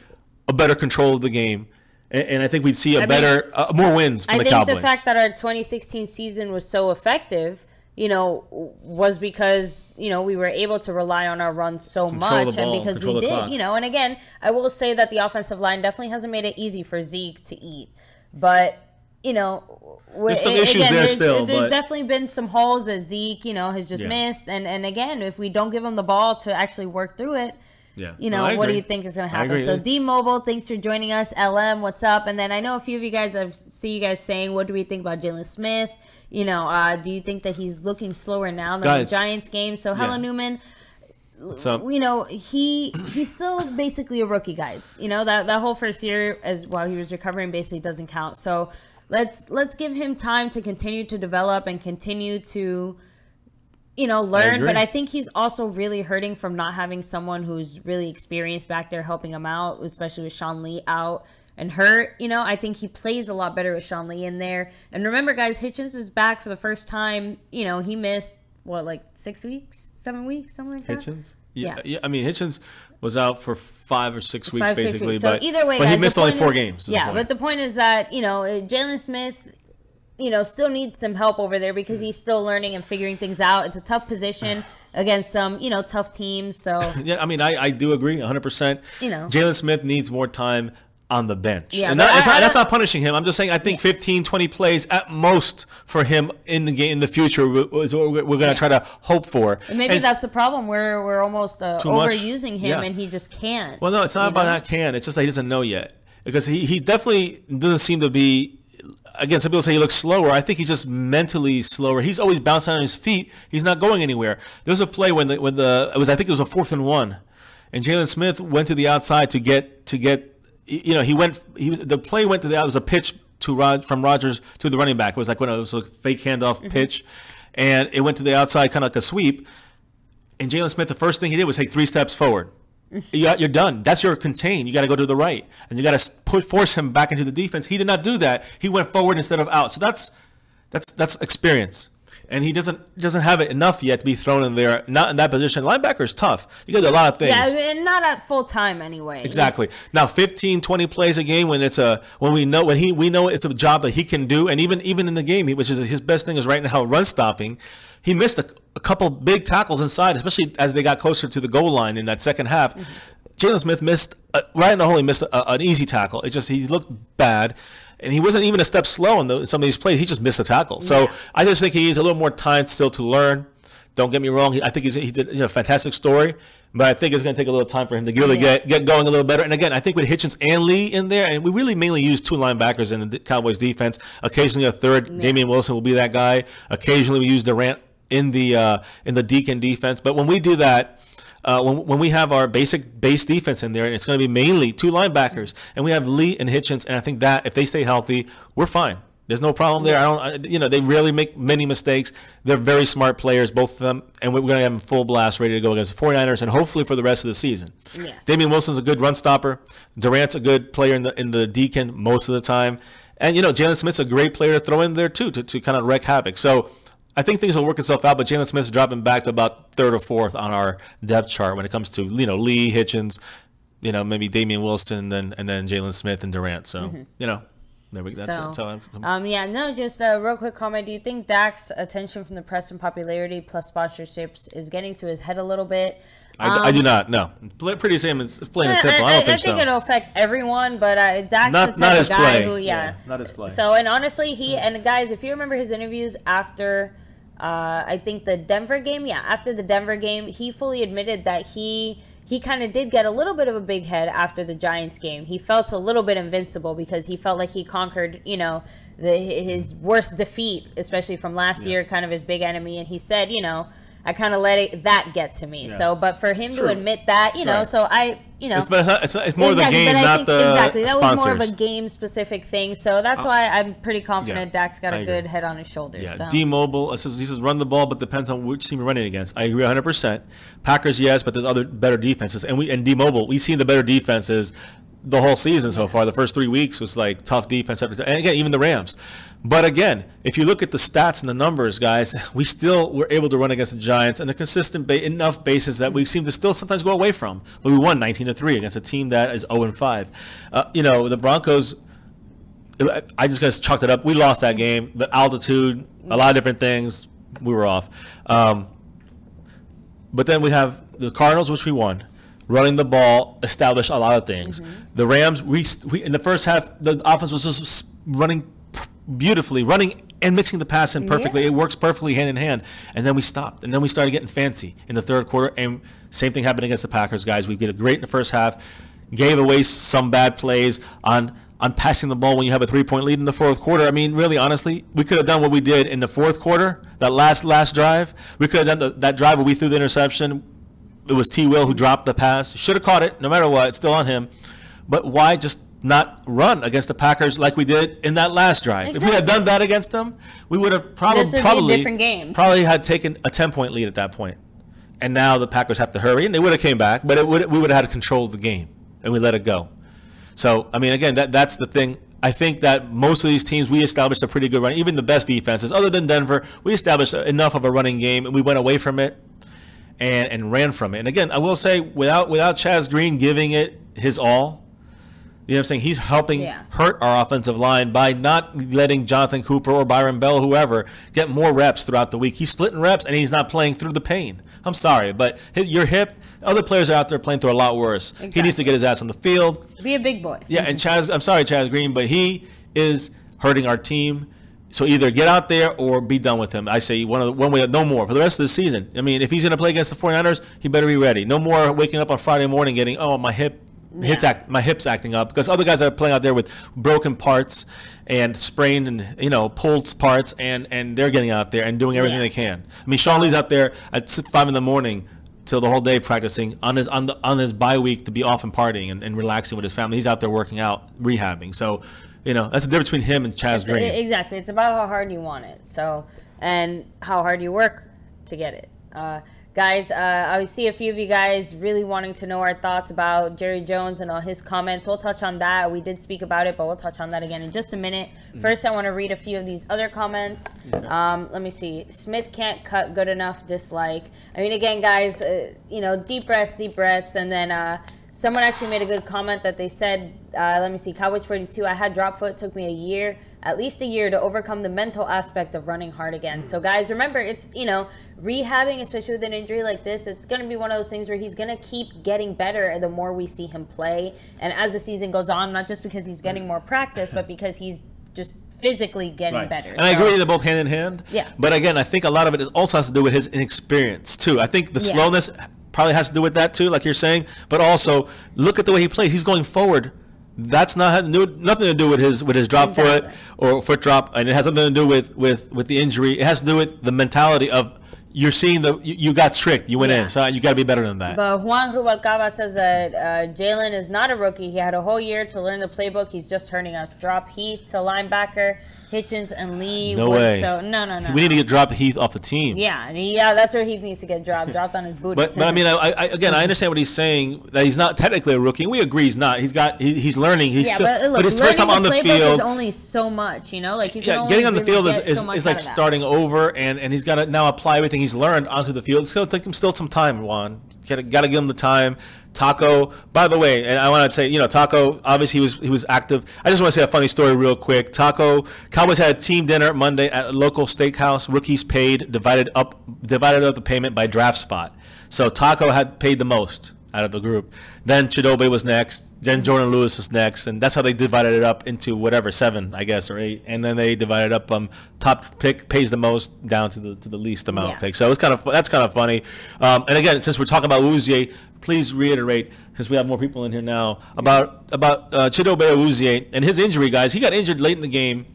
a better control of the game. And I think we'd see more wins from the Cowboys. I think the fact that our 2016 season was so effective, was because, we were able to rely on our run so much. And because we did, and again, I will say that the offensive line definitely hasn't made it easy for Zeke to eat. But, there's some issues there still. There's definitely been some holes that Zeke, has just missed. And again, if we don't give him the ball to actually work through it, what do you think is going to happen? So D-Mobile, thanks for joining us. LM, what's up? And then I know a few of you guys, I see you guys saying, what do we think about Jalen Smith? Do you think that he's looking slower now than the Giants game? So hello, Newman. What's up? He's still basically a rookie, guys. That whole first year while he was recovering basically doesn't count. So let's give him time to continue to develop and continue to learn. But I think he's also really hurting from not having someone who's really experienced back there helping him out, especially with Sean Lee out and hurt. I think he plays a lot better with Sean Lee in there. And remember, guys, Hitchens is back for the first time. He missed, 6 weeks, 7 weeks, something like that? Hitchens? Yeah. I mean, Hitchens was out for 5 or 6 weeks, basically. So either way, but guys, he missed only 4 games. Yeah, but the point is that, Jalen Smith, still needs some help over there because he's still learning and figuring things out. It's a tough position against some, tough teams. So yeah, I mean, I do agree 100%. Jalen Smith needs more time on the bench. Yeah, and that's not punishing him. I'm just saying I think 15, 20 plays at most for him in the game in the future is what we're going to try to hope for. And maybe that's the problem. We're almost overusing him and he just can't. Well, no, it's not about that can. It's just that he doesn't know yet because he definitely doesn't seem to be. Again, some people say he looks slower. I think he's just mentally slower. He's always bouncing on his feet. He's not going anywhere. There was a play when I think it was a 4th and 1, and Jalen Smith went to the outside to get. The play went to it was a pitch from Rodgers to the running back. It was like when it was a fake handoff pitch, and it went to the outside, kind of like a sweep. And Jalen Smith, the first thing he did was take 3 steps forward. You're done. That's your contain. You got to go to the right, and you got to force him back into the defense. He did not do that. He went forward instead of out. So that's experience, and he doesn't have it enough yet to be thrown in there. Not in that position. Linebacker is tough. You got a lot of things. Yeah, and not at full time anyway. Exactly. Now 15, 20 plays a game when we know it's a job that he can do, and even in the game, which is his best thing is right now run stopping. He missed a couple big tackles inside, especially as they got closer to the goal line in that second half. Jalen Smith missed right in the hole. He missed an easy tackle. It's just he looked bad, and he wasn't even a step slow in some of these plays. He just missed a tackle. So I just think he needs a little more time still to learn. Don't get me wrong. I think he did a fantastic story, but I think it's going to take a little time for him to really get going a little better. And again, I think with Hitchens and Lee in there, and we really mainly use 2 linebackers in the Cowboys defense. Occasionally a third, Damian Wilson will be that guy. Occasionally we use Durant in the Deacon defense. But when we do that, when we have our base defense in there, and it's going to be mainly 2 linebackers, and we have Lee and Hitchens, and I think that if they stay healthy, we're fine. There's no problem there. They rarely make many mistakes. They're very smart players, both of them, and we're going to have them full blast ready to go against the 49ers and hopefully for the rest of the season. Yes. Damian Wilson's a good run stopper. Durant's a good player in the deacon most of the time. And, Jalen Smith's a great player to throw in there, too, to kind of wreak havoc. So I think things will work itself out, but Jalen Smith's dropping back to about third or fourth on our depth chart when it comes to, Lee, Hitchens, maybe Damian Wilson, and then Jalen Smith and Durant. So, there we go. That's it. Just a real quick comment. Do you think Dak's attention from the press and popularity plus sponsorships is getting to his head a little bit? I do not. No, pretty same. It's plain and simple. I don't think so. I think it'll affect everyone, but Dak's not the type his of guy play. who, not his play. So, and honestly, and guys, if you remember his interviews after, I think the Denver game, after the Denver game, he fully admitted that he kind of did get a little bit of a big head after the Giants game. He felt a little bit invincible because he felt like he conquered, his worst defeat, especially from last year, kind of his big enemy. And he said, I kind of let that get to me. Yeah. So, but for him to admit that, right. So it's more the game, not the exactly. That sponsors. was more of a game-specific thing. So that's why I'm pretty confident Dak's got a good head on his shoulders. Yeah, D-Mobile, he says run the ball, but depends on which team you're running against. I agree 100%. Packers, yes, but there's other better defenses. And D-Mobile, we've seen the better defenses the whole season so far. The first 3 weeks was like tough defense. And again, even the Rams. But again, if you look at the stats and the numbers, guys, we still were able to run against the Giants on a consistent enough basis that we seem to still sometimes go away from. But we won 19-3 against a team that is 0-5. The Broncos, I just guys chalked it up. We lost that game. The altitude, a lot of different things, we were off. But then we have the Cardinals, which we won. Running the ball, established a lot of things. The Rams, we in the first half, the offense was just running beautifully, running and mixing the pass in perfectly. It works perfectly hand in hand. And then we stopped. And then we started getting fancy in the third quarter. And same thing happened against the Packers, guys. We did a great in the first half, gave away some bad plays on passing the ball when you have a 3-point lead in the fourth quarter. I mean, really, honestly, we could have done what we did in the fourth quarter, that last drive. We could have done that drive where we threw the interception. It was T. Will who dropped the pass. Should have caught it, no matter what. It's still on him. But why just not run against the Packers like we did in that last drive? Exactly. If we had done that against them, we would have probably a different game. Probably had taken a 10-point lead at that point. And now the Packers have to hurry, and they would have came back, but we would have had control of the game, and we let it go. So, I mean, again, that's the thing. I think that most of these teams, we established a pretty good run. Even the best defenses, other than Denver, we established enough of a running game, and we went away from it. And ran from it. And again, I will say, without Chaz Green giving it his all, you know what I'm saying? He's helping hurt our offensive line by not letting Jonathan Cooper or Byron Bell, whoever, get more reps throughout the week. He's splitting reps, and he's not playing through the pain. I'm sorry, but your hip, other players are out there playing through a lot worse. Exactly. He needs to get his ass on the field. Be a big boy. Yeah, and I'm sorry, Chaz Green, but he is hurting our team. So either get out there or be done with him. I say one way, no more for the rest of the season. I mean, if he's going to play against the 49ers, he better be ready. No more waking up on Friday morning getting, my hip's acting up, because other guys are playing out there with broken parts and sprained and pulled parts, and they're getting out there and doing everything they can. I mean, Sean Lee's out there at 5 in the morning till the whole day practicing on his bye week to be off and partying and relaxing with his family. He's out there working out, rehabbing. So. That's the difference between him and Chaz Green. Exactly. It's about how hard you want it. So, and how hard you work to get it. Guys, I see a few of you guys really wanting to know our thoughts about Jerry Jones and all his comments. We'll touch on that. We did speak about it, but we'll touch on that again in just a minute. First, I want to read a few of these other comments. Let me see. Smith can't cut good enough, dislike. I mean, again, guys, deep breaths. And then someone actually made a good comment that they said, let me see, Cowboys 42, I had drop foot, took me at least a year to overcome the mental aspect of running hard again. So guys, remember, it's, rehabbing, especially with an injury like this, it's going to be one of those things where he's going to keep getting better the more we see him play. And as the season goes on, not just because he's getting more practice, but because he's just physically getting better. And I agree they're both hand in hand. Yeah. But again, I think a lot of it also has to do with his inexperience too. I think the slowness probably has to do with that too, like you're saying. But also, look at the way he plays. He's going forward. That's nothing to do with his drop foot or foot drop, and it has nothing to do with the injury. It has to do with the mentality of you're seeing you got tricked. You went in, so you got to be better than that. But Juan Rubalcaba says that Jalen is not a rookie. He had a whole year to learn the playbook. He's just hurting us. Drop Heath to linebacker, Hitchens and Lee. No way. So no. We need to get dropped Heath off the team. Yeah, that's where Heath needs to get dropped on his booty. But I mean, I understand what he's saying, that he's not technically a rookie. We agree he's not. He's learning. He's still, but his first time on the field is only so much, like you can only getting on the field is like starting over, and he's got to now apply everything he's learned onto the field. It's going to take him still some time, Juan. Got to give him the time. Taco, by the way, and I want to say, Taco, obviously he was active. I just want to say a funny story real quick. Taco, Cowboys had a team dinner Monday at a local steakhouse. Rookies paid, divided up the payment by draft spot. So Taco had paid the most out of the group. Then Chidobe was next. Then Jordan Lewis was next, and that's how they divided it up into whatever 7, I guess, or 8. And then they divided up top pick pays the most down to the least amount pick. So that's kind of funny. And again, since we're talking about Awuzie, please reiterate, since we have more people in here now, about Chidobe Awuzie and his injury, guys. He got injured late in the game.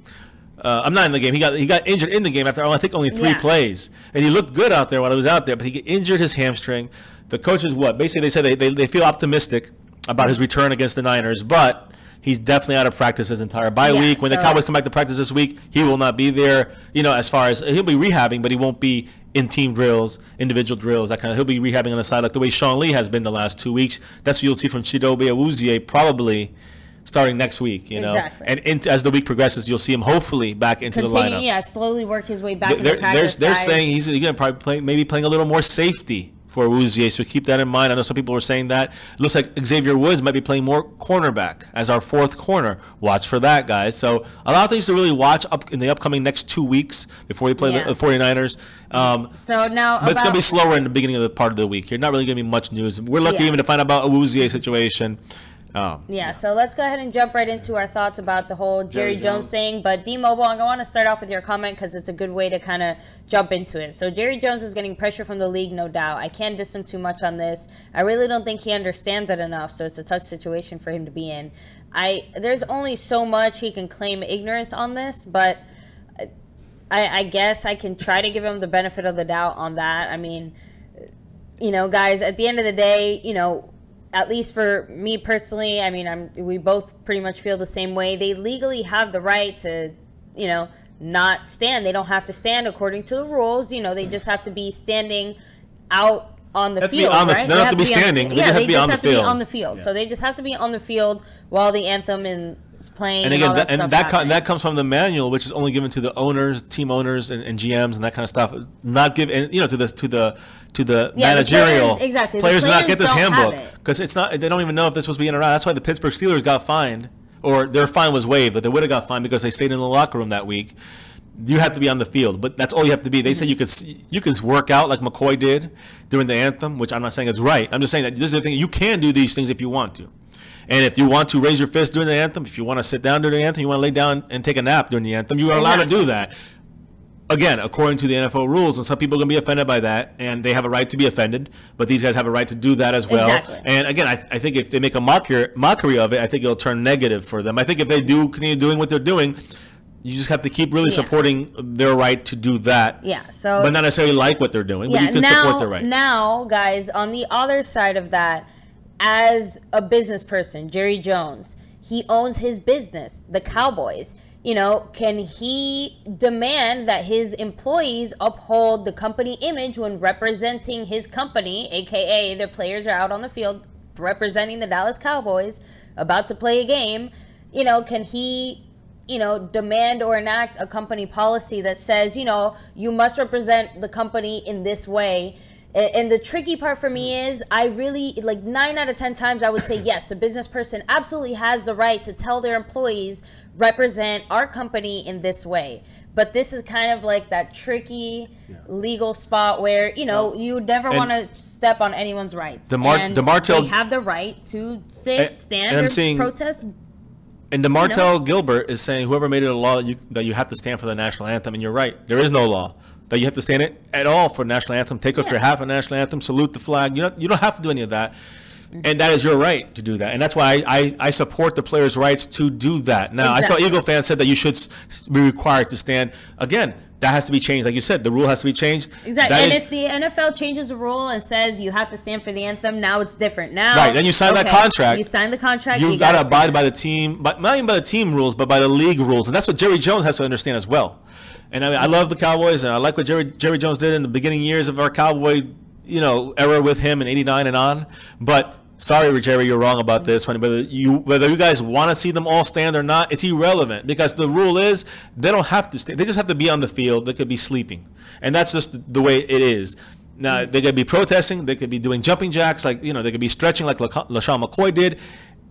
I'm not in the game. He got injured in the game after I think only 3 plays, and he looked good out there while he was out there. But he injured his hamstring. The coaches basically they said they feel optimistic about his return against the Niners, but he's definitely out of practice his entire bye week. When the Cowboys come back to practice this week, he will not be there. As far as he'll be rehabbing, but he won't be in team drills, individual drills, that kind of. He'll be rehabbing on the side like the way Sean Lee has been the last 2 weeks. That's what you'll see from Chidobe Awuzie probably starting next week, Exactly. And as the week progresses, you'll see him hopefully back into the lineup. Yeah, slowly work his way back into practice. They're saying he's going to probably maybe playing a little more safety for Awuzie, so keep that in mind. I know some people were saying that. It looks like Xavier Woods might be playing more cornerback as our 4th corner. Watch for that, guys. So a lot of things to really watch up in the upcoming next 2 weeks before we play the 49ers. So now, but it's going to be slower in the beginning of the part of the week. You're not really going to be much news. We're lucky even to find out about Awuzie's situation. So let's go ahead and jump right into our thoughts about the whole Jerry Jones thing. But D-Mobile, I want to start off with your comment because it's a good way to kind of jump into it. So Jerry Jones is getting pressure from the league, no doubt. I can't diss him too much on this. I really don't think he understands it enough, so it's a tough situation for him to be in. There's only so much he can claim ignorance on this, but I guess I can try to give him the benefit of the doubt on that. I mean, guys, at the end of the day, at least for me personally, I mean, we both pretty much feel the same way. They legally have the right to, not stand. They don't have to stand according to the rules. They just have to be standing out on the field, right? They don't have to be standing. They just have to be on the field. So they just have to be on the field while the anthem is playing. And again, that comes from the manual, which is only given to the owners, team owners, and GMs and that kind of stuff. Not given, to the managerial. Exactly. Players do not get this handbook because it's not. They don't even know if this was being around. That's why the Pittsburgh Steelers got fined, or their fine was waived, but they would have got fined because they stayed in the locker room that week. You have to be on the field, but that's all you have to be. They say you can work out like McCoy did during the anthem, which I'm not saying it's right. I'm just saying that this is the thing. You can do these things if you want to. And if you want to raise your fist during the anthem, if you want to sit down during the anthem, you want to lay down and take a nap during the anthem, you are allowed to do that. Again, according to the NFL rules, and some people are going to be offended by that, and they have a right to be offended, but these guys have a right to do that as well. Exactly. And again, I think if they make a mockery of it, I think it'll turn negative for them. I think if they do continue doing what they're doing, you just have to keep really supporting their right to do that. But not necessarily like what they're doing, but you can support their right. Now, guys, on the other side of that, as a business person, Jerry Jones, he owns his business, the Cowboys. Can he demand that his employees uphold the company image when representing his company, aka their players are out on the field representing the Dallas Cowboys about to play a game? Can he demand or enact a company policy that says, you must represent the company in this way? And the tricky part for me is I really, 9 out of 10 times I would say, yes, a business person absolutely has the right to tell their employees, represent our company in this way. But this is kind of like that tricky legal spot where, you never want to step on anyone's rights. They have the right to sit, stand, or protest. And DeMartell Gilbert is saying whoever made it a law that you have to stand for the national anthem, and you're right, there is no law that you have to stand it at all for national anthem. Take off your hat for national anthem, salute the flag. You don't have to do any of that. And that is your right to do that. And that's why I support the players' rights to do that. Now, Exactly. I saw Eagle fans said that you should be required to stand. Again, that has to be changed. Like you said, the rule has to be changed. Exactly. And if the NFL changes the rule and says you have to stand for the anthem, now it's different. Now, right, then you sign that contract. You sign the contract. You got to abide by the team, but not even by the team rules, but by the league rules. And that's what Jerry Jones has to understand as well. And I mean, I love the Cowboys, and I like what Jerry Jones did in the beginning years of our Cowboy, era with him in '89 and on. But sorry, Jerry, you're wrong about this. Whether you guys want to see them all stand or not, it's irrelevant, because the rule is they don't have to stand. They just have to be on the field. They could be sleeping, and that's just the way it is. Now they could be protesting. They could be doing jumping jacks, like they could be stretching like LaShawn McCoy did.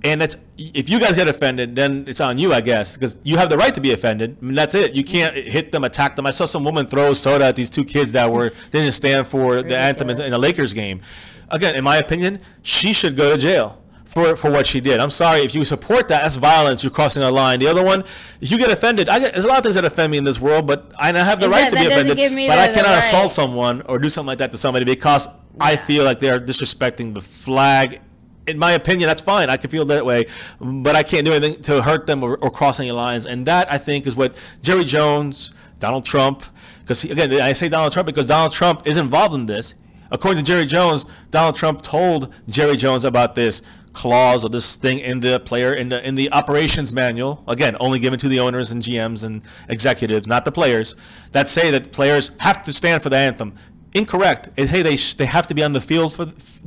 And if you guys get offended, then it's on you, I guess, because you have the right to be offended. I mean, that's it. You can't hit them, attack them. I saw some woman throw soda at these two kids that didn't stand for the anthem in a Lakers game. Again, in my opinion, she should go to jail for what she did. I'm sorry, if you support that, that's violence. You're crossing a line. The other one, if you get offended, there's a lot of things that offend me in this world, but I have the right to be offended. But I cannot assault someone or do something like that to somebody because I feel like they're disrespecting the flag. In my opinion, that's fine. I can feel that way, but I can't do anything to hurt them or cross any lines. And that, I think, is what Jerry Jones, Donald Trump, because again, I say Donald Trump because Donald Trump is involved in this. According to Jerry Jones, Donald Trump told Jerry Jones about this clause or this thing in the operations manual. Again, only given to the owners and GMs and executives, not the players, that say that players have to stand for the anthem. Incorrect. Hey, they have to be on the field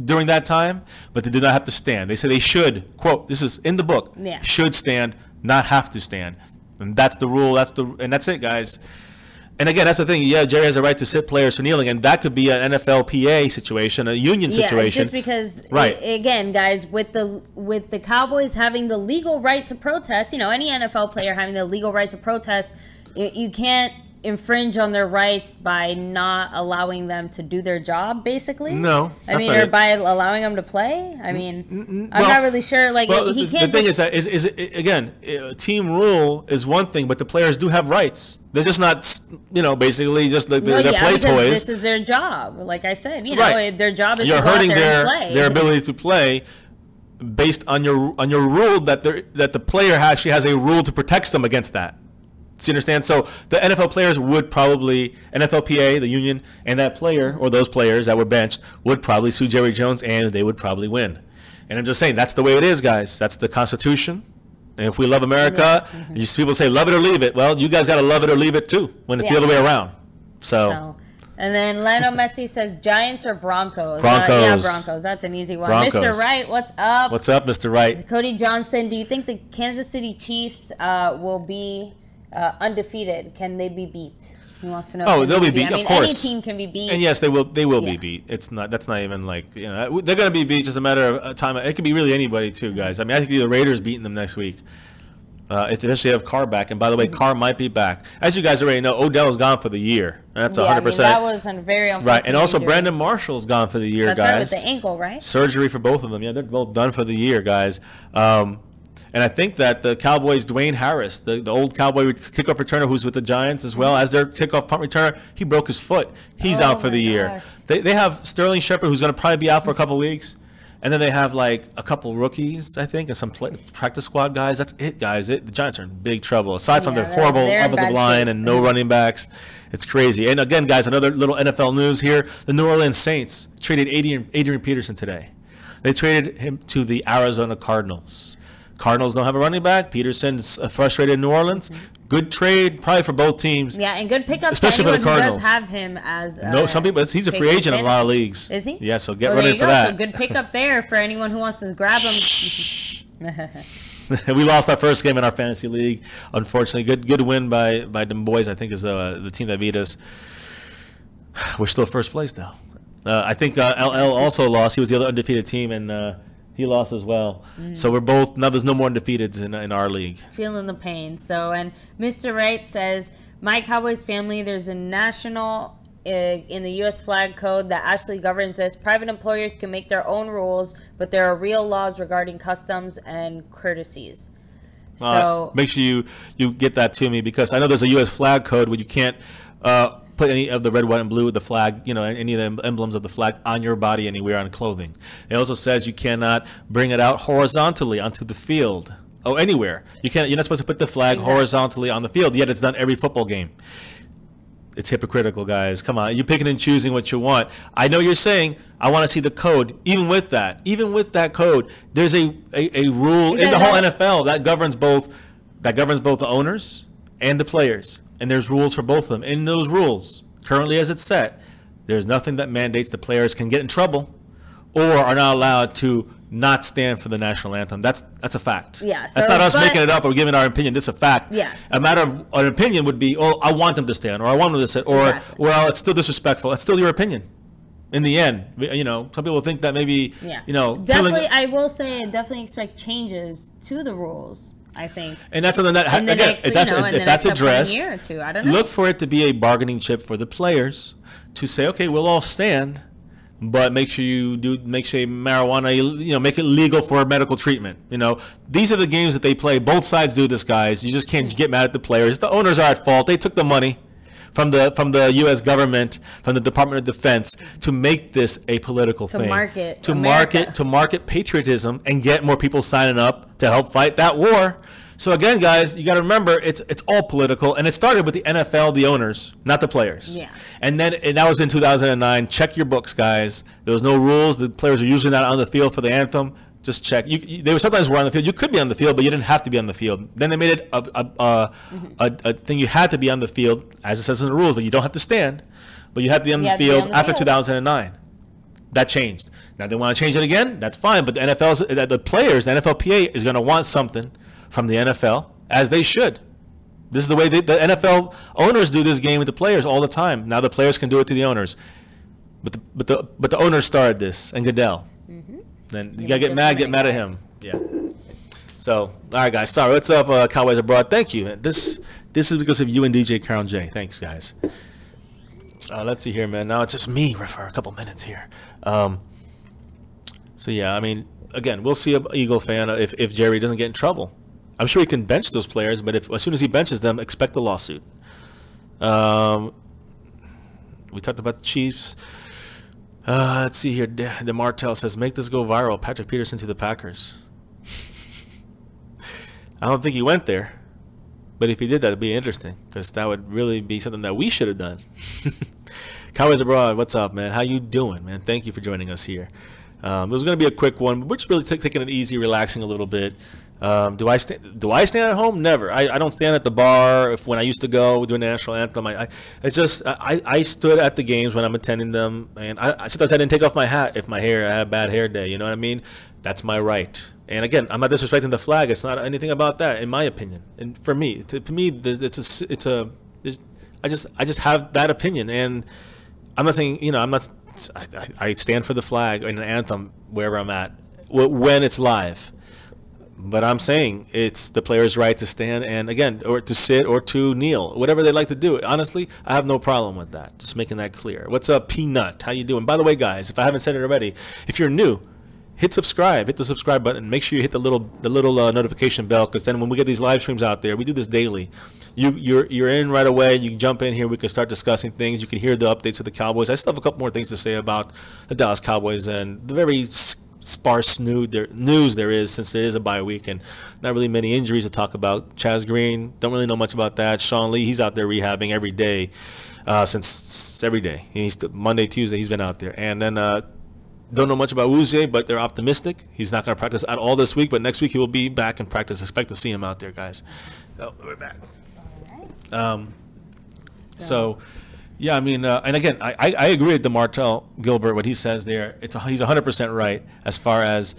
during that time, but they do not have to stand. They say they should, quote, this is in the book, should stand, not have to stand. And that's the rule. And that's it, guys. And again, that's the thing. Yeah, Jerry has a right to sit players for kneeling, and that could be an NFLPA situation, a union situation. Just because, again, guys, with the Cowboys having the legal right to protest, any NFL player having the legal right to protest, you can't infringe on their rights by not allowing them to do their job, basically. No, or by allowing them to play. I mean, I'm not really sure. Like, he can't. The thing is that again, team rule is one thing, but the players do have rights. They're just not, basically just they're play toys. This is their job. Like I said, their job is you're to go hurting out there and play. their ability to play based on your rule that the player actually has a rule to protect them against that. So you understand? So the NFL players would probably, NFLPA, the union, and that player, or those players that were benched, would probably sue Jerry Jones, and they would probably win. And I'm just saying, that's the way it is, guys. That's the Constitution. And if we love America, people say love it or leave it. Well, you guys got to love it or leave it, too, when it's the other way around. So. And then Lionel Messi says Giants or Broncos? Broncos. Broncos. That's an easy one. Broncos. Mr. Wright, what's up? What's up, Mr. Wright? Cody Johnson, do you think the Kansas City Chiefs will be undefeated? Can they be beat? He wants to know. Oh, they'll be beat. Of course, any team can be beat. And yes, they will. They will be beat. It's not. That's not even like they're going to be beat. Just a matter of time. It could be really anybody too, guys. I mean, I think the Raiders beating them next week. If they eventually have Carr back, and by the way, Carr might be back. As you guys already know, Odell's gone for the year. That's 100%. That was a very unfortunate. Right, and also Brandon Marshall's gone for the year, That's guys. right, with the ankle, right? Surgery for both of them. Yeah, they're both done for the year, guys. And I think that the Cowboys, Dwayne Harris, the old Cowboy kickoff returner who's with the Giants as well as their kickoff punt returner, he broke his foot. He's out for the year. They have Sterling Shepard, who's going to probably be out for a couple weeks. And then they have like a couple rookies, I think, and some practice squad guys. That's it, guys. The Giants are in big trouble. Aside from the horrible offensive line and no running backs, it's crazy. And again, guys, another little NFL news here. The New Orleans Saints traded Adrian Peterson today. They traded him to the Arizona Cardinals. Cardinals don't have a running back. Peterson's frustrated in New Orleans. Good trade, probably for both teams. Yeah, and good pickup, especially for the Cardinals. Who does have him as some people. He's a free agent in a lot of leagues. Is he? Yeah, so get ready for that. So good pickup there for anyone who wants to grab him. We lost our first game in our fantasy league, unfortunately. Good win by them boys. I think is the team that beat us. We're still first place though. I think LL also lost. He was the other undefeated team, and he lost as well. So we're both, now there's no more undefeateds in our league. Feeling the pain. So, and Mr. Wright says, my Cowboys family, there's a national in the U.S. flag code that actually governs this. Private employers can make their own rules, but there are real laws regarding customs and courtesies. So make sure you get that to me, because I know there's a U.S. flag code where you can't put any of the red, white, and blue, the flag, any of the emblems of the flag on your body anywhere on clothing. It also says you cannot bring it out horizontally onto the field. Oh, anywhere. You're not supposed to put the flag horizontally on the field, yet it's done every football game. It's hypocritical, guys. Come on. You're picking and choosing what you want. I know you're saying, I want to see the code. Even with that code, there's a rule in the whole NFL that governs both the owners and the players. And there's rules for both of them. In those rules, currently as it's set, there's nothing that mandates the players can get in trouble or are not allowed to not stand for the national anthem. That's a fact. Yeah, so, that's not us making it up or giving our opinion. This is a fact. Yeah. A matter of an opinion would be, oh, I want them to stand, or I want them to sit, or well, it's still disrespectful. It's still your opinion. In the end, some people think that maybe, definitely. I will say, I definitely expect changes to the rules. I think, and that's something that again, if that's addressed, year or two, I don't know. Look for it to be a bargaining chip for the players to say, okay, we'll all stand. But make sure marijuana, make it legal for medical treatment. These are the games that they play. Both sides do this, guys. You just can't get mad at the players. The owners are at fault. They took the money from the U.S. government, from the Department of Defense, to make this a political thing. To market patriotism and get more people signing up to help fight that war. So again, guys, you got to remember it's all political, and it started with the NFL, the owners, not the players. Yeah. And that was in 2009. Check your books, guys. There was no rules. The players were usually not on the field for the anthem. Just check. They were sometimes on the field. You could be on the field, but you didn't have to be on the field. Then they made it a thing you had to be on the field, as it says in the rules, but you don't have to stand. But you had to be on the field after 2009. That changed. Now they want to change it again. That's fine. But the NFLPA is going to want something from the NFL, as they should. This is the way the NFL owners do this game with the players all the time. Now the players can do it to the owners, but the owners started this, and Goodell. Then you gotta get mad at him. Yeah. So, all right, guys. Sorry. What's up, Cowboys Abroad? Thank you. This is because of you and DJ Crown J. Thanks, guys. Let's see here, man. Now it's just me for a couple minutes here. So yeah, I mean, again, we'll see an Eagle fan if Jerry doesn't get in trouble. I'm sure he can bench those players, but as soon as he benches them, expect a lawsuit. We talked about the Chiefs. Let's see here. DeMartell says, make this go viral. Patrick Peterson to the Packers. I don't think he went there. But if he did, that would be interesting, because that would really be something that we should have done. Cowboys Abroad, what's up, man? How you doing, man? Thank you for joining us here. It was going to be a quick one, but we're just really taking it easy, relaxing a little bit. Do I stand at home? Never. I don't stand at the bar when I used to go doing the national anthem. I stood at the games when I'm attending them, and sometimes I didn't take off my hat if I had a bad hair day. You know what I mean? That's my right. And again, I'm not disrespecting the flag. It's not anything about that, in my opinion. And for me, I just have that opinion, and I'm not saying I stand for the flag and an anthem wherever I'm at when it's live. But I'm saying it's the player's right to stand and, again, or to sit or to kneel, whatever they like to do. Honestly, I have no problem with that. Just making that clear. What's up, Peanut? How you doing? By the way, guys, if I haven't said it already, if you're new, hit subscribe. Hit the subscribe button. Make sure you hit the little notification bell, because then when we get these live streams out there, we do this daily. You're in right away. You can jump in here. We can start discussing things. You can hear the updates of the Cowboys. I still have a couple more things to say about the Dallas Cowboys and the very sparse news there is, since there is a bye week and not really many injuries to talk about. Chaz Green, don't really know much about that. Sean Lee, he's out there rehabbing every day, since every day. Monday, Tuesday, he's been out there. And then don't know much about Uze, but they're optimistic. He's not going to practice at all this week, but next week he will be back in practice. Expect to see him out there, guys. Oh, we're back. All right. So yeah, I mean, and again, I agree with DeMartell Gilbert, what he says there. He's 100% right as far as,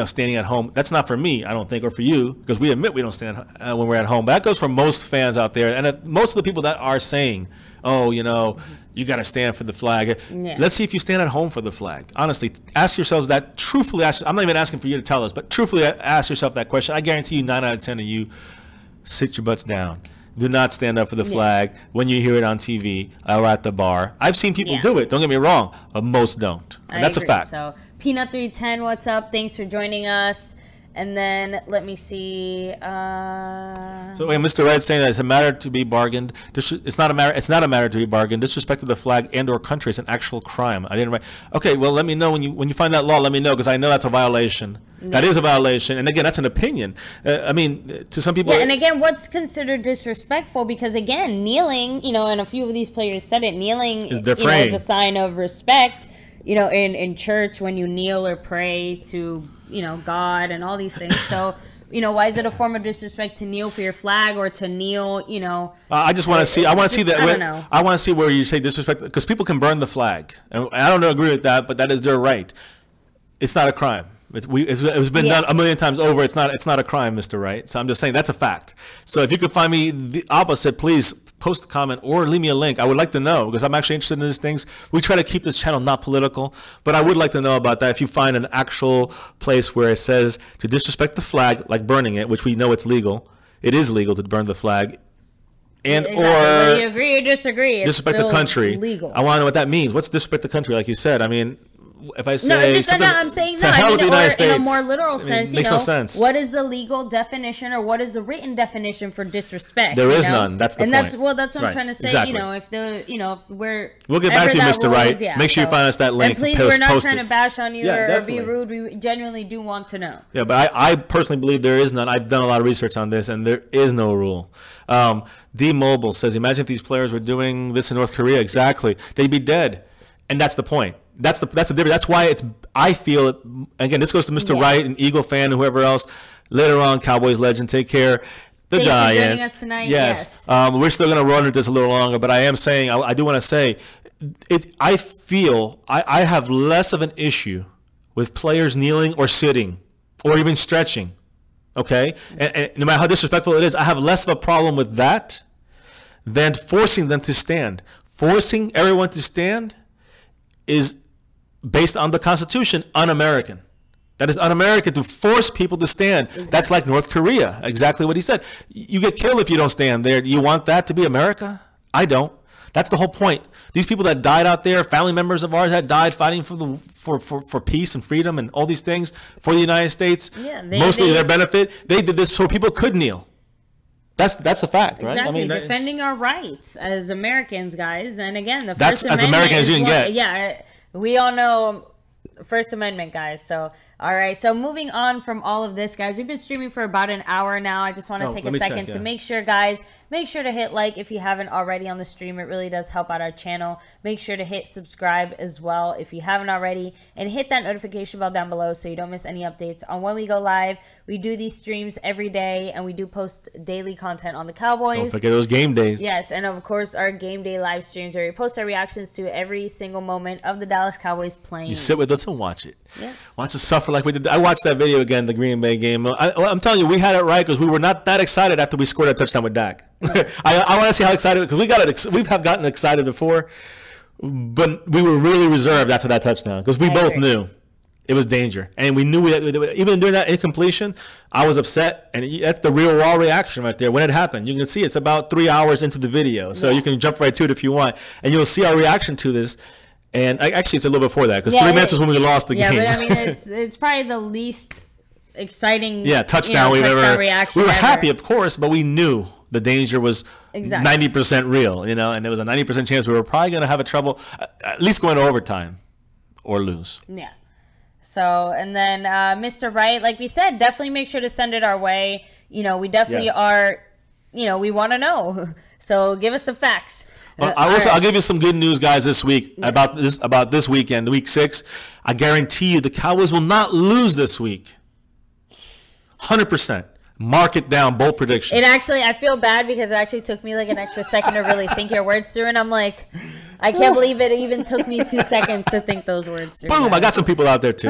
standing at home. That's not for me, I don't think, or for you, because we admit we don't stand when we're at home. But that goes for most fans out there. And most of the people that are saying, oh, you got to stand for the flag. Yeah. Let's see if you stand at home for the flag. Honestly, ask yourselves that. Truthfully, I'm not even asking for you to tell us, but truthfully ask yourself that question. I guarantee you 9 out of 10 of you sit your butts down. Do not stand up for the flag when you hear it on TV or at the bar. I've seen people do it. Don't get me wrong, but most don't. And that's a fact. So Peanut310, what's up? Thanks for joining us. And then let me see. So wait, Mr. Red saying that it's a matter to be bargained. It's not a matter. It's not a matter to be bargained. Disrespect to the flag and/or country is an actual crime. I didn't write. Okay, well, let me know when you find that law. Let me know, because I know that's a violation. No. That is a violation. And again, that's an opinion. I mean, to some people. Yeah, and again, what's considered disrespectful? Because again, kneeling, and a few of these players said it. Kneeling, is a sign of respect. In church, when you kneel or pray to, God and all these things. So, why is it a form of disrespect to kneel for your flag or to kneel, I just want to see, I want to see that. I want to see where you say disrespect, because people can burn the flag. And I don't agree with that, but that is their right. It's not a crime. It's been done a million times over. It's not a crime, Mr. Wright. So I'm just saying that's a fact. So if you could find me the opposite, please post a comment or leave me a link. I would like to know, because I'm actually interested in these things. We try to keep this channel not political, but I would like to know about that. If you find an actual place where it says to disrespect the flag, like burning it, which we know it's legal. It is legal to burn the flag. And exactly. Whether you agree or disagree, it's disrespect the country. Legal. I want to know what that means. What's disrespect the country? Like you said, I mean, if I say I'm saying to hell with the United States, in a more literal sense, makes no sense. What is the legal definition, or what is the written definition for disrespect? There is none. That's the point. That's what I'm trying to say. Exactly. If we'll get back to you, Mr. Wright. Make sure you find us that link. And please, we're not trying to bash on you or be rude. We genuinely do want to know. Yeah, but I personally believe there is none. I've done a lot of research on this, and there is no rule. D Mobile says, imagine if these players were doing this in North Korea. Exactly, they'd be dead, and that's the point. That's the difference. That's why I feel it. Again, this goes to Mr. Wright, an Eagle fan, and whoever else. Later on, Cowboys legend. Take care. The Giants. Thank you for joining us tonight. Yes. We're still going to run with this a little longer, but I am saying, I do want to say, I feel I have less of an issue with players kneeling or sitting or even stretching. Okay, and no matter how disrespectful it is, I have less of a problem with that than forcing them to stand. Forcing everyone to stand is, based on the Constitution, un-American. That is un-American to force people to stand. Exactly. That's like North Korea, exactly what he said. You get killed if you don't stand there. You want that to be America? I don't. That's the whole point. These people that died out there, family members of ours that died fighting for peace and freedom and all these things for the United States, mostly their benefit, they did this so people could kneel. That's a fact, right? Exactly. I mean, defending our rights as Americans, guys. And again, the First Amendment, as American as you can get. Yeah, we all know First Amendment, guys. So, all right. So moving on from all of this, guys, we've been streaming for about an hour now. I just want to take a second to make sure, guys, make sure to hit like if you haven't already on the stream. It really does help out our channel. Make sure to hit subscribe as well if you haven't already, and hit that notification bell down below so you don't miss any updates on when we go live. We do these streams every day, and we do post daily content on the Cowboys. Don't forget those game days. Yes, and of course our game day live streams where we post our reactions to every single moment of the Dallas Cowboys playing. You sit with us and watch it. Yes. Watch us suffer like we did. I watched that video again, the Green Bay game. I'm telling you, we had it right because we were not that excited after we scored a touchdown with Dak. I want to see how excited, because we have gotten excited before, but we were really reserved after that touchdown because we both knew it was danger, and we knew even during that incompletion, I was upset, and that's the real raw reaction right there when it happened. You can see it's about 3 hours into the video, so you can jump right to it if you want, and you'll see our reaction to this. And actually, it's a little before that, because 3 minutes is when we lost the game. Yeah, but I mean, it's probably the least exciting touchdown we've ever reaction. We were happy, of course, but we knew the danger was 90% real, and there was a 90% chance we were probably going to have a trouble, at least going to overtime or lose. Yeah. So, and then Mr. Wright, like we said, definitely make sure to send it our way. We definitely are, we want to know. So give us some facts. I'll give you some good news, guys, this week about this weekend, week 6. I guarantee you the Cowboys will not lose this week. 100%. Mark it down. Bold prediction. I feel bad because it actually took me like an extra second to really think your words through, and I'm like, I can't believe it even took me 2 seconds to think those words through. Boom! I got some people out there too.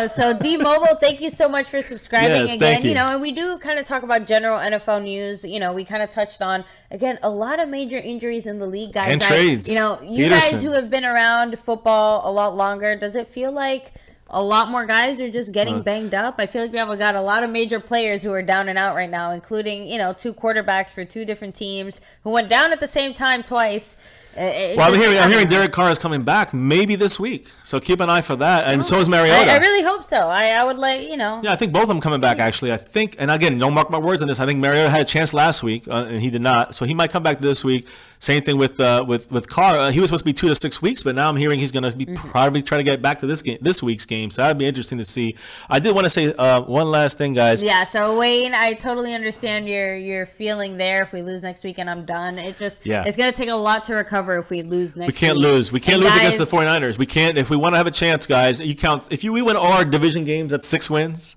So D-Mobile, thank you so much for subscribing again. Thank you. And we do kind of talk about general NFL news. We kind of touched on, again, a lot of major injuries in the league, guys. And trades. You guys who have been around football a lot longer, does it feel like a lot more guys are just getting banged up? I feel like we have got a lot of major players who are down and out right now, including, 2 quarterbacks for 2 different teams who went down at the same time twice. Well, I'm hearing Derek Carr is coming back maybe this week, so keep an eye for that. And so is Mariota. I really hope so. I would like, Yeah, I think both of them coming back actually. I think, and again, don't mark my words on this. I think Mariota had a chance last week, and he did not. So he might come back this week. Same thing with Carr. He was supposed to be 2 to 6 weeks, but now I'm hearing he's going to be probably trying to get back to this week's game. So that'd be interesting to see. I did want to say one last thing, guys. Yeah. So Wayne, I totally understand your feeling there. If we lose next week and I'm done, it's going to take a lot to recover if we lose next week. We can't lose. We can't lose against the 49ers. We can't. If we want to have a chance, guys, you count. We win all our division games, that's 6 wins.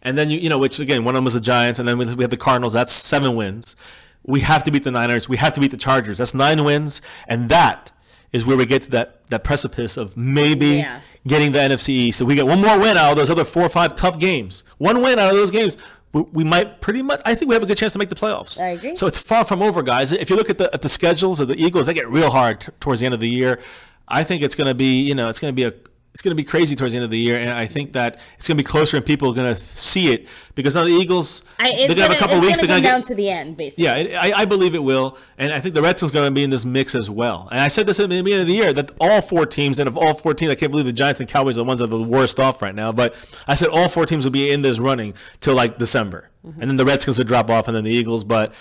And then, which again, one of them was the Giants, and then we have the Cardinals, that's 7 wins. We have to beat the Niners. We have to beat the Chargers. That's 9 wins. And that is where we get to that precipice of maybe getting the NFC East. So we get one more win out of those other 4 or 5 tough games. One win out of those games. We might pretty much. I think we have a good chance to make the playoffs. I agree. So it's far from over, guys. If you look at the schedules of the Eagles, they get real hard towards the end of the year. I think it's going to be, it's going to be crazy towards the end of the year, and I think that it's going to be closer, and people are going to see it because now the Eagles they're going to have a couple weeks. They're going to get down to the end, basically. Yeah, I believe it will, and I think the Redskins are going to be in this mix as well. And I said this at the beginning of the year that all 4 teams, and of all 4 teams, I can't believe the Giants and Cowboys are the ones that are the worst off right now. But I said all 4 teams will be in this running till like December, and then the Redskins will drop off, and then the Eagles. But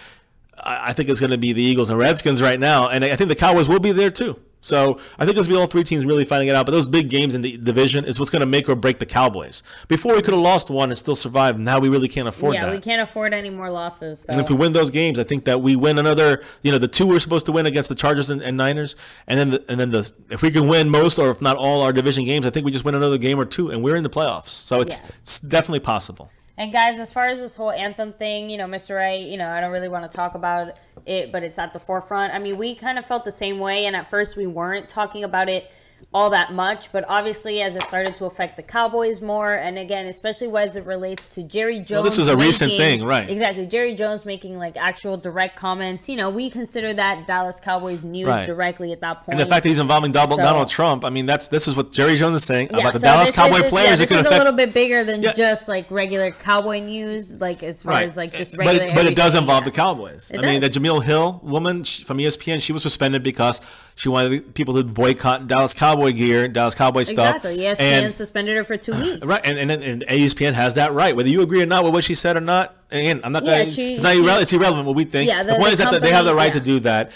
I think it's going to be the Eagles and Redskins right now, and I think the Cowboys will be there too. So I think it's going to be all 3 teams really fighting it out. But those big games in the division is what's going to make or break the Cowboys. Before we could have lost one and still survived. Now we really can't afford that. Yeah, we can't afford any more losses. So. And if we win those games, I think that we win another. The 2 we're supposed to win against the Chargers and Niners, and then if we can win most or if not all our division games, I think we just win another game or 2, and we're in the playoffs. So it's definitely possible. And guys, as far as this whole anthem thing, Mr. Wright, I don't really want to talk about it, but it's at the forefront. I mean, we kind of felt the same way, and at first we weren't talking about it all that much, but obviously as it started to affect the Cowboys more, and again, especially as it relates to Jerry Jones. Well, this was a recent thing, right? Exactly. Jerry Jones making like actual direct comments. We consider that Dallas Cowboys news directly at that point. And the fact that he's involving Donald Trump, I mean, this is what Jerry Jones is saying about the Dallas Cowboy players. This is a little bit bigger than just like regular Cowboy news, like as far as like just regular. But it does involve the Cowboys. I mean, the Jamil Hill woman from ESPN, she was suspended because she wanted people to boycott Dallas Cowboy gear, Dallas Cowboy stuff. Exactly. ESPN suspended her for 2 weeks. Right, and ESPN has that right, whether you agree or not with what she said or not. Again, I'm not going. It's irrelevant what we think. Yeah, the point is that they have the right to do that.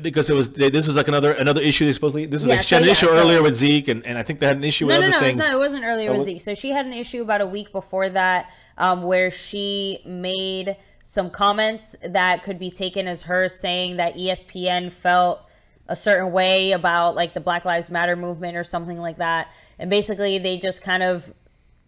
Because this was like another issue. They supposedly she had an issue earlier with Zeke, and I think they had an issue with other things. No, it wasn't earlier with Zeke. So she had an issue about a week before that, where she made some comments that could be taken as her saying that ESPN felt a certain way about like the Black Lives Matter movement or something like that, and basically they just kind of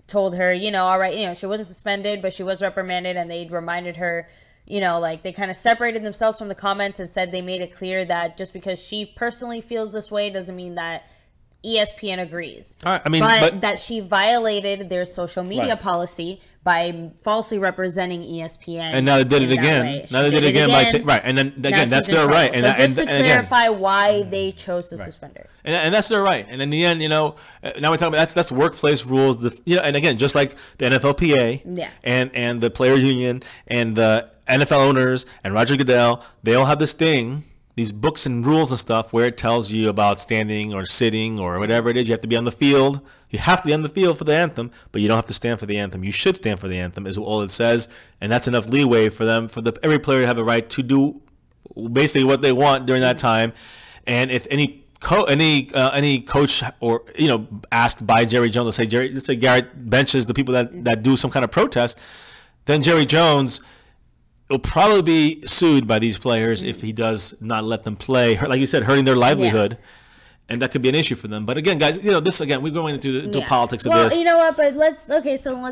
told her, all right, she wasn't suspended, but she was reprimanded, and they reminded her. Like they kind of separated themselves from the comments and said they made it clear that just because she personally feels this way doesn't mean that ESPN agrees. All right, I mean, but that she violated their social media policy by falsely representing ESPN. And now they did it again. Now they did it again by and then again that's their right. So just to clarify why they chose to suspend her. And that's their right. And in the end, now we're talking about that's workplace rules. And again, just like the NFLPA and the players union and the NFL owners and Roger Goodell, they all have this thing, these books and rules and stuff where it tells you about standing or sitting or whatever it is. You have to be on the field. You have to be on the field for the anthem, but you don't have to stand for the anthem. You should stand for the anthem is all it says, and that's enough leeway for them, every player to have a right to do basically what they want during that time. And if any coach or asked by Jerry Jones, let's say Garrett benches the people that do some kind of protest, then Jerry Jones will probably be sued by these players if he does not let them play, like you said, hurting their livelihood. And that could be an issue for them. But again, guys, this again, we're going into politics of this. Well, you know what? But let's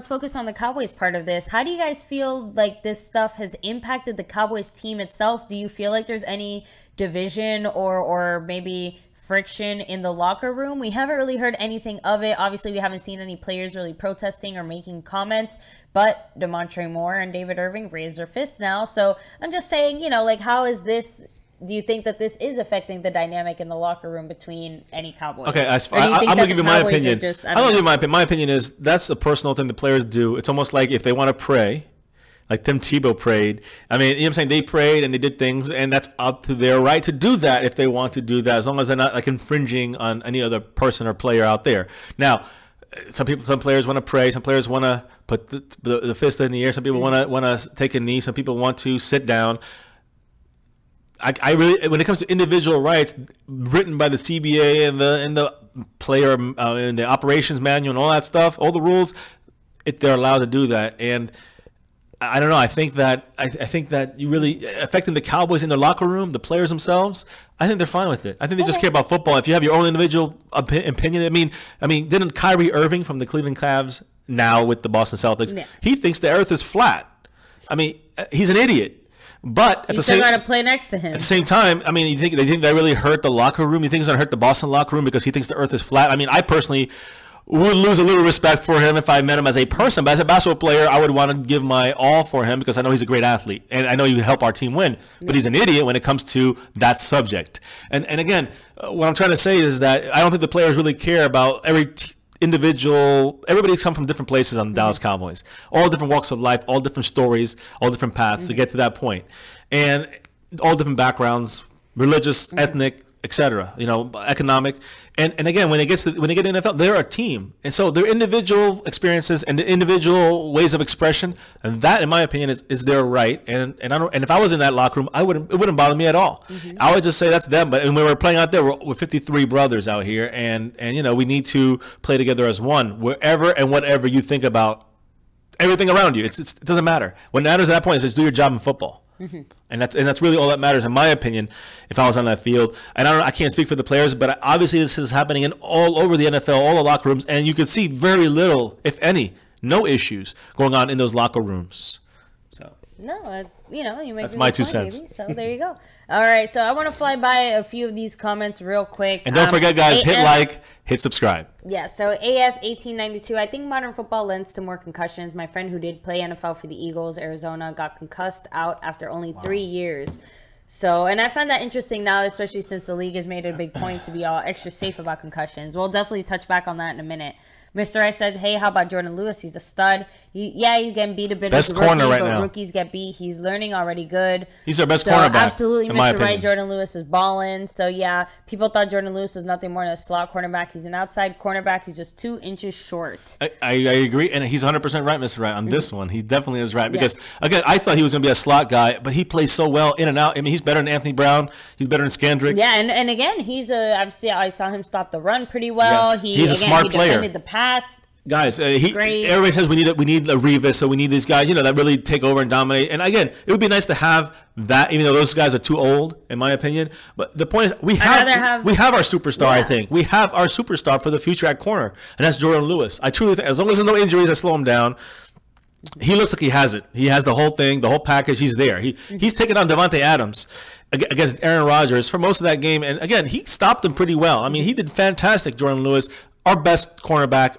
focus on the Cowboys part of this. How do you guys feel like this stuff has impacted the Cowboys team itself? Do you feel like there's any division or maybe friction in the locker room? We haven't really heard anything of it. Obviously, we haven't seen any players really protesting or making comments. But DeMontre Moore and David Irving raised their fists now. So I'm just saying, like, how is this? Do you think that this is affecting the dynamic in the locker room between any Cowboys? Okay, I'm going to give you my opinion. I'm going to give you my opinion. My opinion is that's a personal thing the players do. It's almost like if they want to pray, like Tim Tebow prayed. I mean, you know what I'm saying? They prayed and they did things, and that's up to their right to do that if they want to do that, as long as they're not like infringing on any other person or player out there. Now, some players want to pray. Some players want to put the fist in the air. Some people want to take a knee. Some people want to sit down. I really, when it comes to individual rights written by the CBA and the player and the operations manual and all that stuff, all the rules, they're allowed to do that. And I don't know. I think that you really affecting the Cowboys in their locker room, the players themselves. I think they're fine with it. I think they just care about football. If you have your own individual opinion, I mean, didn't Kyrie Irving from the Cleveland Cavs, now with the Boston Celtics, he thinks the Earth is flat. I mean, he's an idiot. But at the same, got to play next to him. At the same time, I mean, they think that really hurt the locker room? You think it's going to hurt the Boston locker room because he thinks the Earth is flat? I mean, I personally would lose a little respect for him if I met him as a person. But as a basketball player, I would want to give my all for him because I know he's a great athlete. And I know he would help our team win. But he's an idiot when it comes to that subject. And again, what I'm trying to say is that I don't think the players really care about everybody's come from different places on the Dallas Cowboys, all different walks of life, all different stories, all different paths to get to that point, and all different backgrounds, religious, ethnic, etc. Economic, and again, when they get to the NFL, they're a team, and so their individual experiences and the individual ways of expression, and that, in my opinion, is their right. And if I was in that locker room, it wouldn't bother me at all. I would just say that's them. But when we're playing out there, we're 53 brothers out here, and we need to play together as one, wherever and whatever you think about everything around you. It doesn't matter. What matters at that point is just do your job in football. And that's really all that matters, in my opinion, if I was on that field. And I can't speak for the players, but obviously this is happening in all over the NFL, all the locker rooms, and you can see very little, if any, no issues going on in those locker rooms. So no, you make that's my 2 cents. Baby. So there you go. All right, so I want to fly by a few of these comments real quick. And don't forget, guys, hit like, hit subscribe. Yeah, so AF1892, I think modern football lends to more concussions. My friend who did play NFL for the Eagles, Arizona, got concussed out after only 3 years. So, and I find that interesting now, especially since the league has made it a big point to be all extra safe about concussions. We'll definitely touch back on that in a minute. Mr. I said, hey, how about Jordan Lewis? He's a stud. He's getting beat a bit best as a rookie, corner right but now. Rookies get beat. He's learning already good. He's our best cornerback. Absolutely, Mr. Right. Jordan Lewis is balling. So, yeah, people thought Jordan Lewis was nothing more than a slot cornerback. He's an outside cornerback. He's just 2 inches short. I agree, and he's 100% right, Mr. Right, on this one. He definitely is right because, again, I thought he was going to be a slot guy, but he plays so well in and out. I mean, he's better than Anthony Brown. He's better than Skandrick. Yeah, and again, I saw him stop the run pretty well. Yeah. He's a smart player. He defended the pass. Guys, everybody says we need a Revis, so we need these guys, that really take over and dominate. And again, it would be nice to have that, even though those guys are too old, in my opinion. But the point is, we have our superstar. I think we have our superstar for the future at corner, and that's Jordan Lewis. I truly think, as long as there's no injuries that slow him down, he looks like he has it. He has the whole thing, the whole package. He's there. He's taken on Devontae Adams against Aaron Rodgers for most of that game, and again, he stopped him pretty well. I mean, he did fantastic. Jordan Lewis, our best cornerback.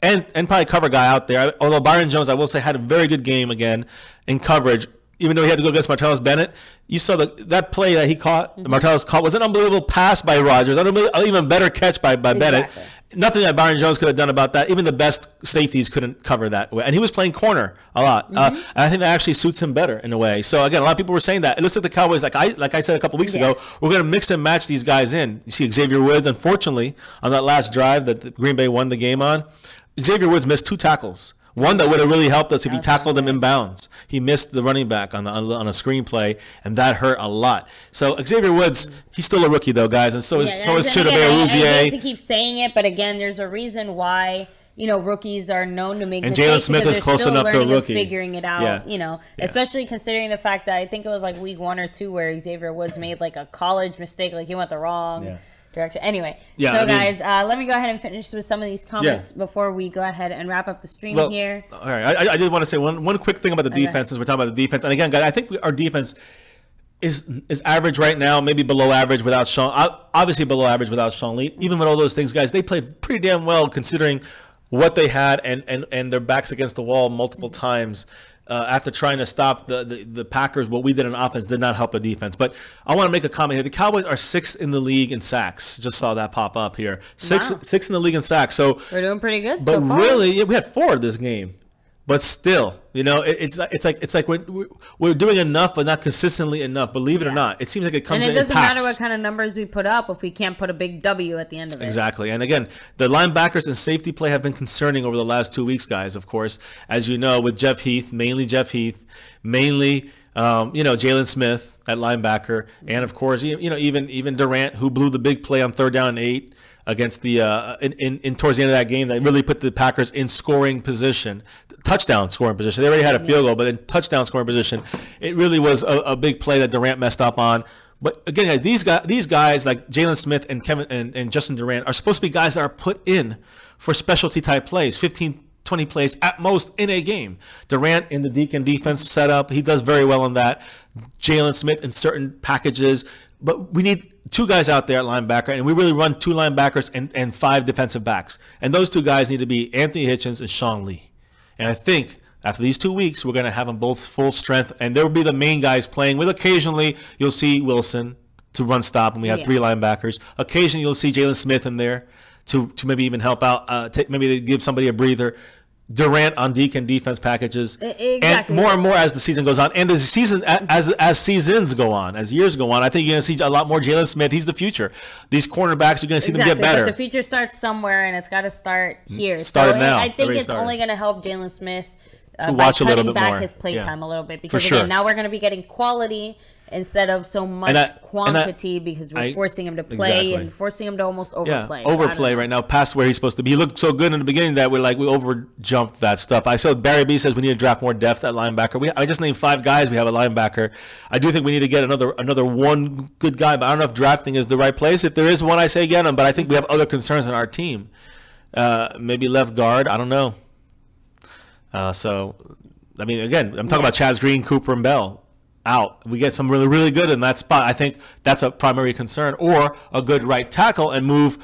And probably cover guy out there. Although Byron Jones, I will say, had a very good game again in coverage. Even though he had to go against Martellus Bennett, you saw that play that he caught. Martellus caught was an unbelievable pass by Rodgers. An even better catch by Bennett. Nothing that Byron Jones could have done about that. Even the best safeties couldn't cover that way. And he was playing corner a lot. And I think that actually suits him better in a way. So again, a lot of people were saying that. It looks like the Cowboys, like I said a couple weeks ago, we're going to mix and match these guys in. You see Xavier Woods, unfortunately, on that last drive that Green Bay won the game on. Xavier Woods missed 2 tackles. One that would have really helped us if he tackled him inbounds. He missed the running back on a screenplay, and that hurt a lot. So Xavier Woods, he's still a rookie though, guys, and so is Chidobe Awuzie. I hate to keep saying it, but again, there's a reason why rookies are known to make mistakes. And Jalen Smith is close enough to a rookie. Figuring it out, especially considering the fact that I think it was like week 1 or 2 where Xavier Woods made like a college mistake, like he went the wrong direction. Anyway, guys, let me go ahead and finish with some of these comments before we go ahead and wrap up the stream here. All right, I did want to say one quick thing about the defense as we're talking about the defense. And again, guys, I think our defense is average right now, maybe below average without Sean. Obviously below average without Sean Lee. Even with all those things, guys, they played pretty damn well considering what they had and their backs against the wall multiple times. After trying to stop the Packers, what we did on offense did not help the defense. But I want to make a comment here. The Cowboys are 6th in the league in sacks. Just saw that pop up here. Sixth in the league in sacks. So we're doing pretty good. But really, we had 4 this game. But still, it's like we're doing enough, but not consistently enough. Believe it or not, it seems like it comes in and it doesn't packs. matter what kind of numbers we put up if we can't put a big W at the end of it. Exactly. And again, the linebackers and safety play have been concerning over the last 2 weeks, guys. Of course, as you know, with mainly Jalen Smith at linebacker, and of course, even Durant, who blew the big play on 3rd down and 8 against the in towards the end of that game, that really put the Packers in scoring position, touchdown scoring position. They already had a field goal, but in touchdown scoring position, it really was a big play that Durant messed up on. But again, guys, these guys like Jalen Smith and Kevin and Justin Durant are supposed to be guys that are put in for specialty type plays, 15, 20 plays at most in a game. Durant in the Deacon defense setup, he does very well on that. Jalen Smith in certain packages. But we need 2 guys out there at linebacker, and we really run 2 linebackers and 5 defensive backs. And those 2 guys need to be Anthony Hitchens and Sean Lee. And I think after these 2 weeks, we're going to have them both full strength, and there will be the main guys playing. With occasionally, you'll see Wilson to run stop, and we have 3 linebackers. Occasionally, you'll see Jalen Smith in there to maybe even help out, maybe give somebody a breather. Durant on Deacon defense packages, exactly. And more as the season goes on, and the season as seasons go on, as years go on, I think you're going to see a lot more Jalen Smith. He's the future. These cornerbacks, you're going to see them get better. But the future starts somewhere, and it's got to start here. Start now. I think it's only going to help Jalen Smith to watch a little bit back more. His play time a little bit, because again, now we're going to be getting quality instead of so much quantity, because we're forcing him to play and forcing him to almost overplay. Overplay right now, past where he's supposed to be. He looked so good in the beginning that we overjumped that stuff. I saw Barry B says we need to draft more depth at linebacker. I just named 5 guys we have at linebacker. I do think we need to get another one good guy, but I don't know if drafting is the right place. If there is one, I say get him, but I think we have other concerns on our team. Maybe left guard, I don't know. Again, I'm talking about Chaz Green, Cooper, and Bell. Out. We get some really good in that spot. I think that's a primary concern, or a good right tackle, and move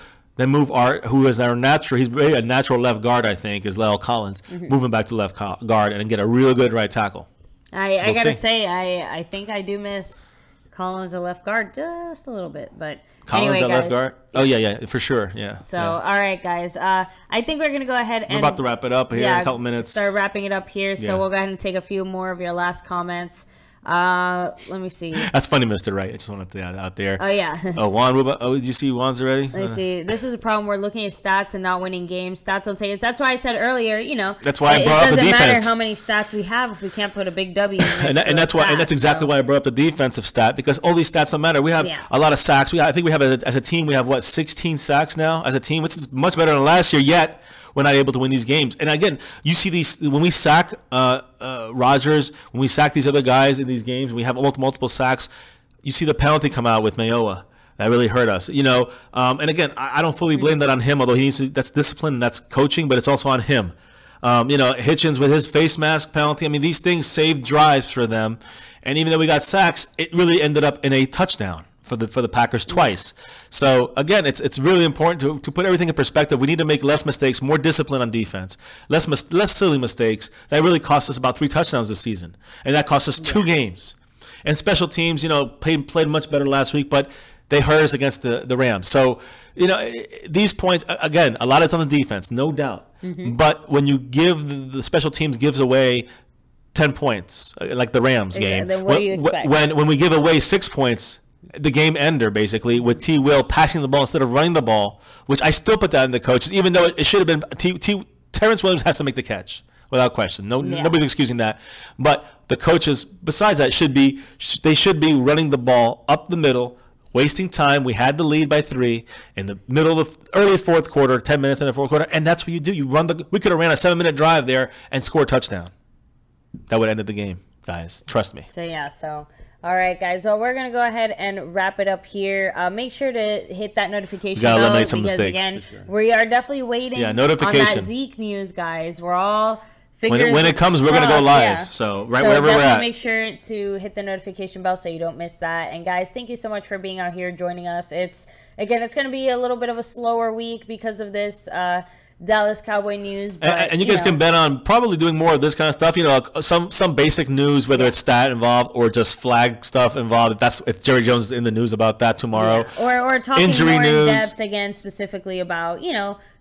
Art, who is our natural. He's really a natural left guard. I think is Lyle Collins, moving back to left guard and get a real good right tackle. I gotta say, I think I do miss Collins at left guard just a little bit, but Collins anyway, at left guard. Oh yeah, for sure. Yeah. So all right, guys. I think we're gonna go ahead and we're about to wrap it up here in a couple minutes. Start wrapping it up here. So we'll go ahead and take a few more of your last comments. Let me see. That's funny, Mr. Right. I just wanted to put that out there. Oh, yeah. Juan, did you see Juan's already? Let me see. This is a problem. We're looking at stats and not winning games. Stats don't take us. That's why I said earlier, That's why I brought up the defense. It doesn't matter how many stats we have if we can't put a big W in and that's exactly why I brought up the defensive stat, because all these stats don't matter. We have a lot of sacks. I think we have, as a team, we have, 16 sacks now as a team, which is much better than last year, yet we're not able to win these games. And again, you see these when we sack Rodgers, when we sack these other guys in these games, we have multiple sacks. You see the penalty come out with Mayowa. That really hurt us, And again, I don't fully blame that on him, although he needs to. That's discipline and that's coaching, but it's also on him. Hitchens with his face mask penalty. I mean, these things saved drives for them, and even though we got sacks, it really ended up in a touchdown for the Packers twice. So again, it's really important to put everything in perspective. We need to make less mistakes, more discipline on defense, less silly mistakes. That really cost us about 3 touchdowns this season, and that cost us 2 games. And special teams, played much better last week, but they hurt us against the Rams. So these points, again, a lot of it's on the defense, no doubt. But when you give the special teams gives away 10 points, like the Rams game, then what do you expect? When we give away 6 points, the game ender, basically, with T. Will passing the ball instead of running the ball, which I still put that in the coaches, even though it should have been Terrence Williams has to make the catch, without question. Nobody's excusing that. But the coaches, besides that, they should be running the ball up the middle, wasting time. We had the lead by 3 in the middle of the early fourth quarter, 10 minutes in the fourth quarter, and that's what you do. We could have ran a 7-minute drive there and scored a touchdown. That would have ended the game, guys. Trust me. So all right, guys. Well, we're going to go ahead and wrap it up here. Make sure to hit that notification bell. We got to eliminate some mistakes. Again, we are definitely waiting on that Zeke news, guys. We're all figuring when it comes, we're going to go live. So wherever we're at. Make sure to hit the notification bell so you don't miss that. And, guys, thank you so much for being out here joining us. It's going to be a little bit of a slower week because of this Dallas Cowboy news, but, and you guys can bet on probably doing more of this kind of stuff. Some basic news, whether it's stat involved or just flag stuff involved. If Jerry Jones is in the news about that tomorrow, or talking injury more news. in depth again, specifically about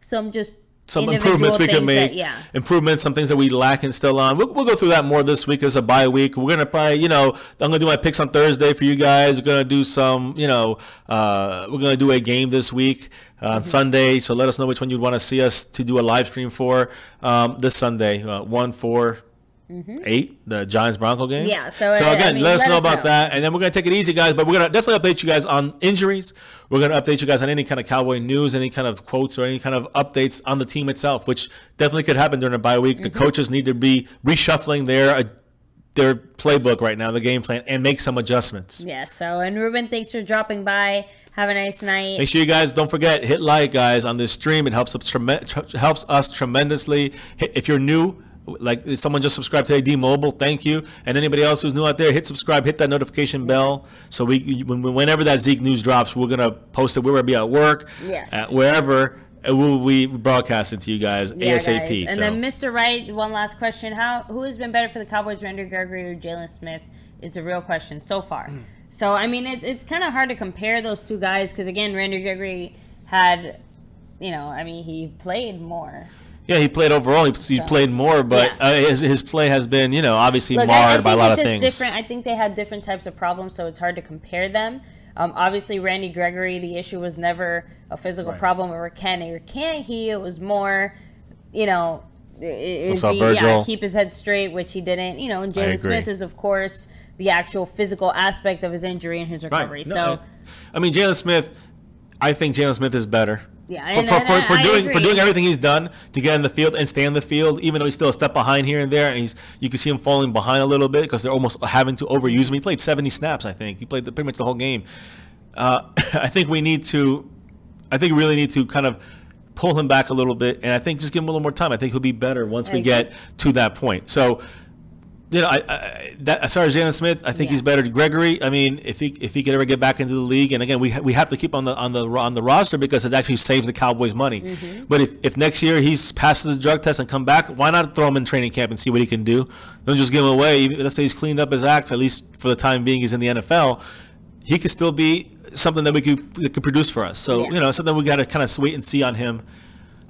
some just some individual improvements we can things make. that, Improvements, some things that we lack and still on. We'll go through that more this week as a bye week. We're gonna probably, I'm gonna do my picks on Thursday for you guys. We're gonna do some, we're gonna do a game this week on Sunday. So let us know which one you'd want to see us to do a live stream for this Sunday. 1-4-8, the Giants Bronco game. Yeah. So again, let us know about that, and then we're gonna take it easy, guys. But we're gonna definitely update you guys on injuries. We're gonna update you guys on any kind of Cowboy news, any kind of quotes, or any kind of updates on the team itself, which definitely could happen during a bye week. The coaches need to be reshuffling their playbook right now, the game plan, and make some adjustments. Yeah. So, and Ruben, thanks for dropping by. Have a nice night. Make sure you guys don't forget, hit like, guys, on this stream. It helps us tremendously. If you're new, like someone just subscribed today, D-Mobile, thank you. And anybody else who's new out there, hit subscribe, hit that notification bell. So whenever that Zeke news drops, we're going to post it. We're going to be at work, wherever. We'll be broadcasting to you guys ASAP. Guys. And then Mr. Wright, one last question. Who has been better for the Cowboys, Randy Gregory or Jalen Smith? It's a real question so far. So, I mean, it's kind of hard to compare those two guys because, again, Randy Gregory had, he played more. Yeah, he played overall. He played more, but his play has been, obviously marred by a lot of things. Different. I think they had different types of problems, so it's hard to compare them. Obviously, Randy Gregory, the issue was never a physical problem or can't he? It was more, keep his head straight, which he didn't. And Jalen Smith is, of course, the actual physical aspect of his injury and his recovery. Right. Jalen Smith, I think Jalen Smith is better. Yeah, for doing everything he's done to get in the field and stay in the field, even though he's still a step behind here and there, and you can see him falling behind a little bit because they're almost having to overuse him. He played 70 snaps, I think. He played pretty much the whole game. I think we really need to kind of pull him back a little bit, and I think just give him a little more time. I think he'll be better once we get to that point. So, as far as Jalen Smith, I think he's better than Gregory. I mean, if he could ever get back into the league, and again, we have to keep on the roster because it actually saves the Cowboys money. But if next year he passes the drug test and come back, why not throw him in training camp and see what he can do? Don't just give him away. Let's say he's cleaned up his act, at least for the time being. He's in the NFL. He could still be something that could produce for us. So something we got to kind of wait and see on him.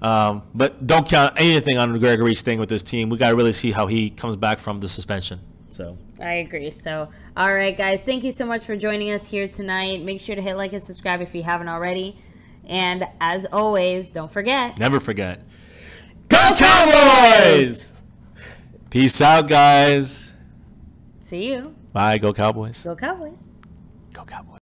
But don't count anything on Gregory staying with this team. We got to really see how he comes back from the suspension. So I agree. So, all right, guys, thank you so much for joining us here tonight. Make sure to hit like and subscribe if you haven't already. And as always, don't forget. Never forget. Go Cowboys! Peace out, guys. See you. Bye. Go Cowboys. Go Cowboys. Go Cowboys.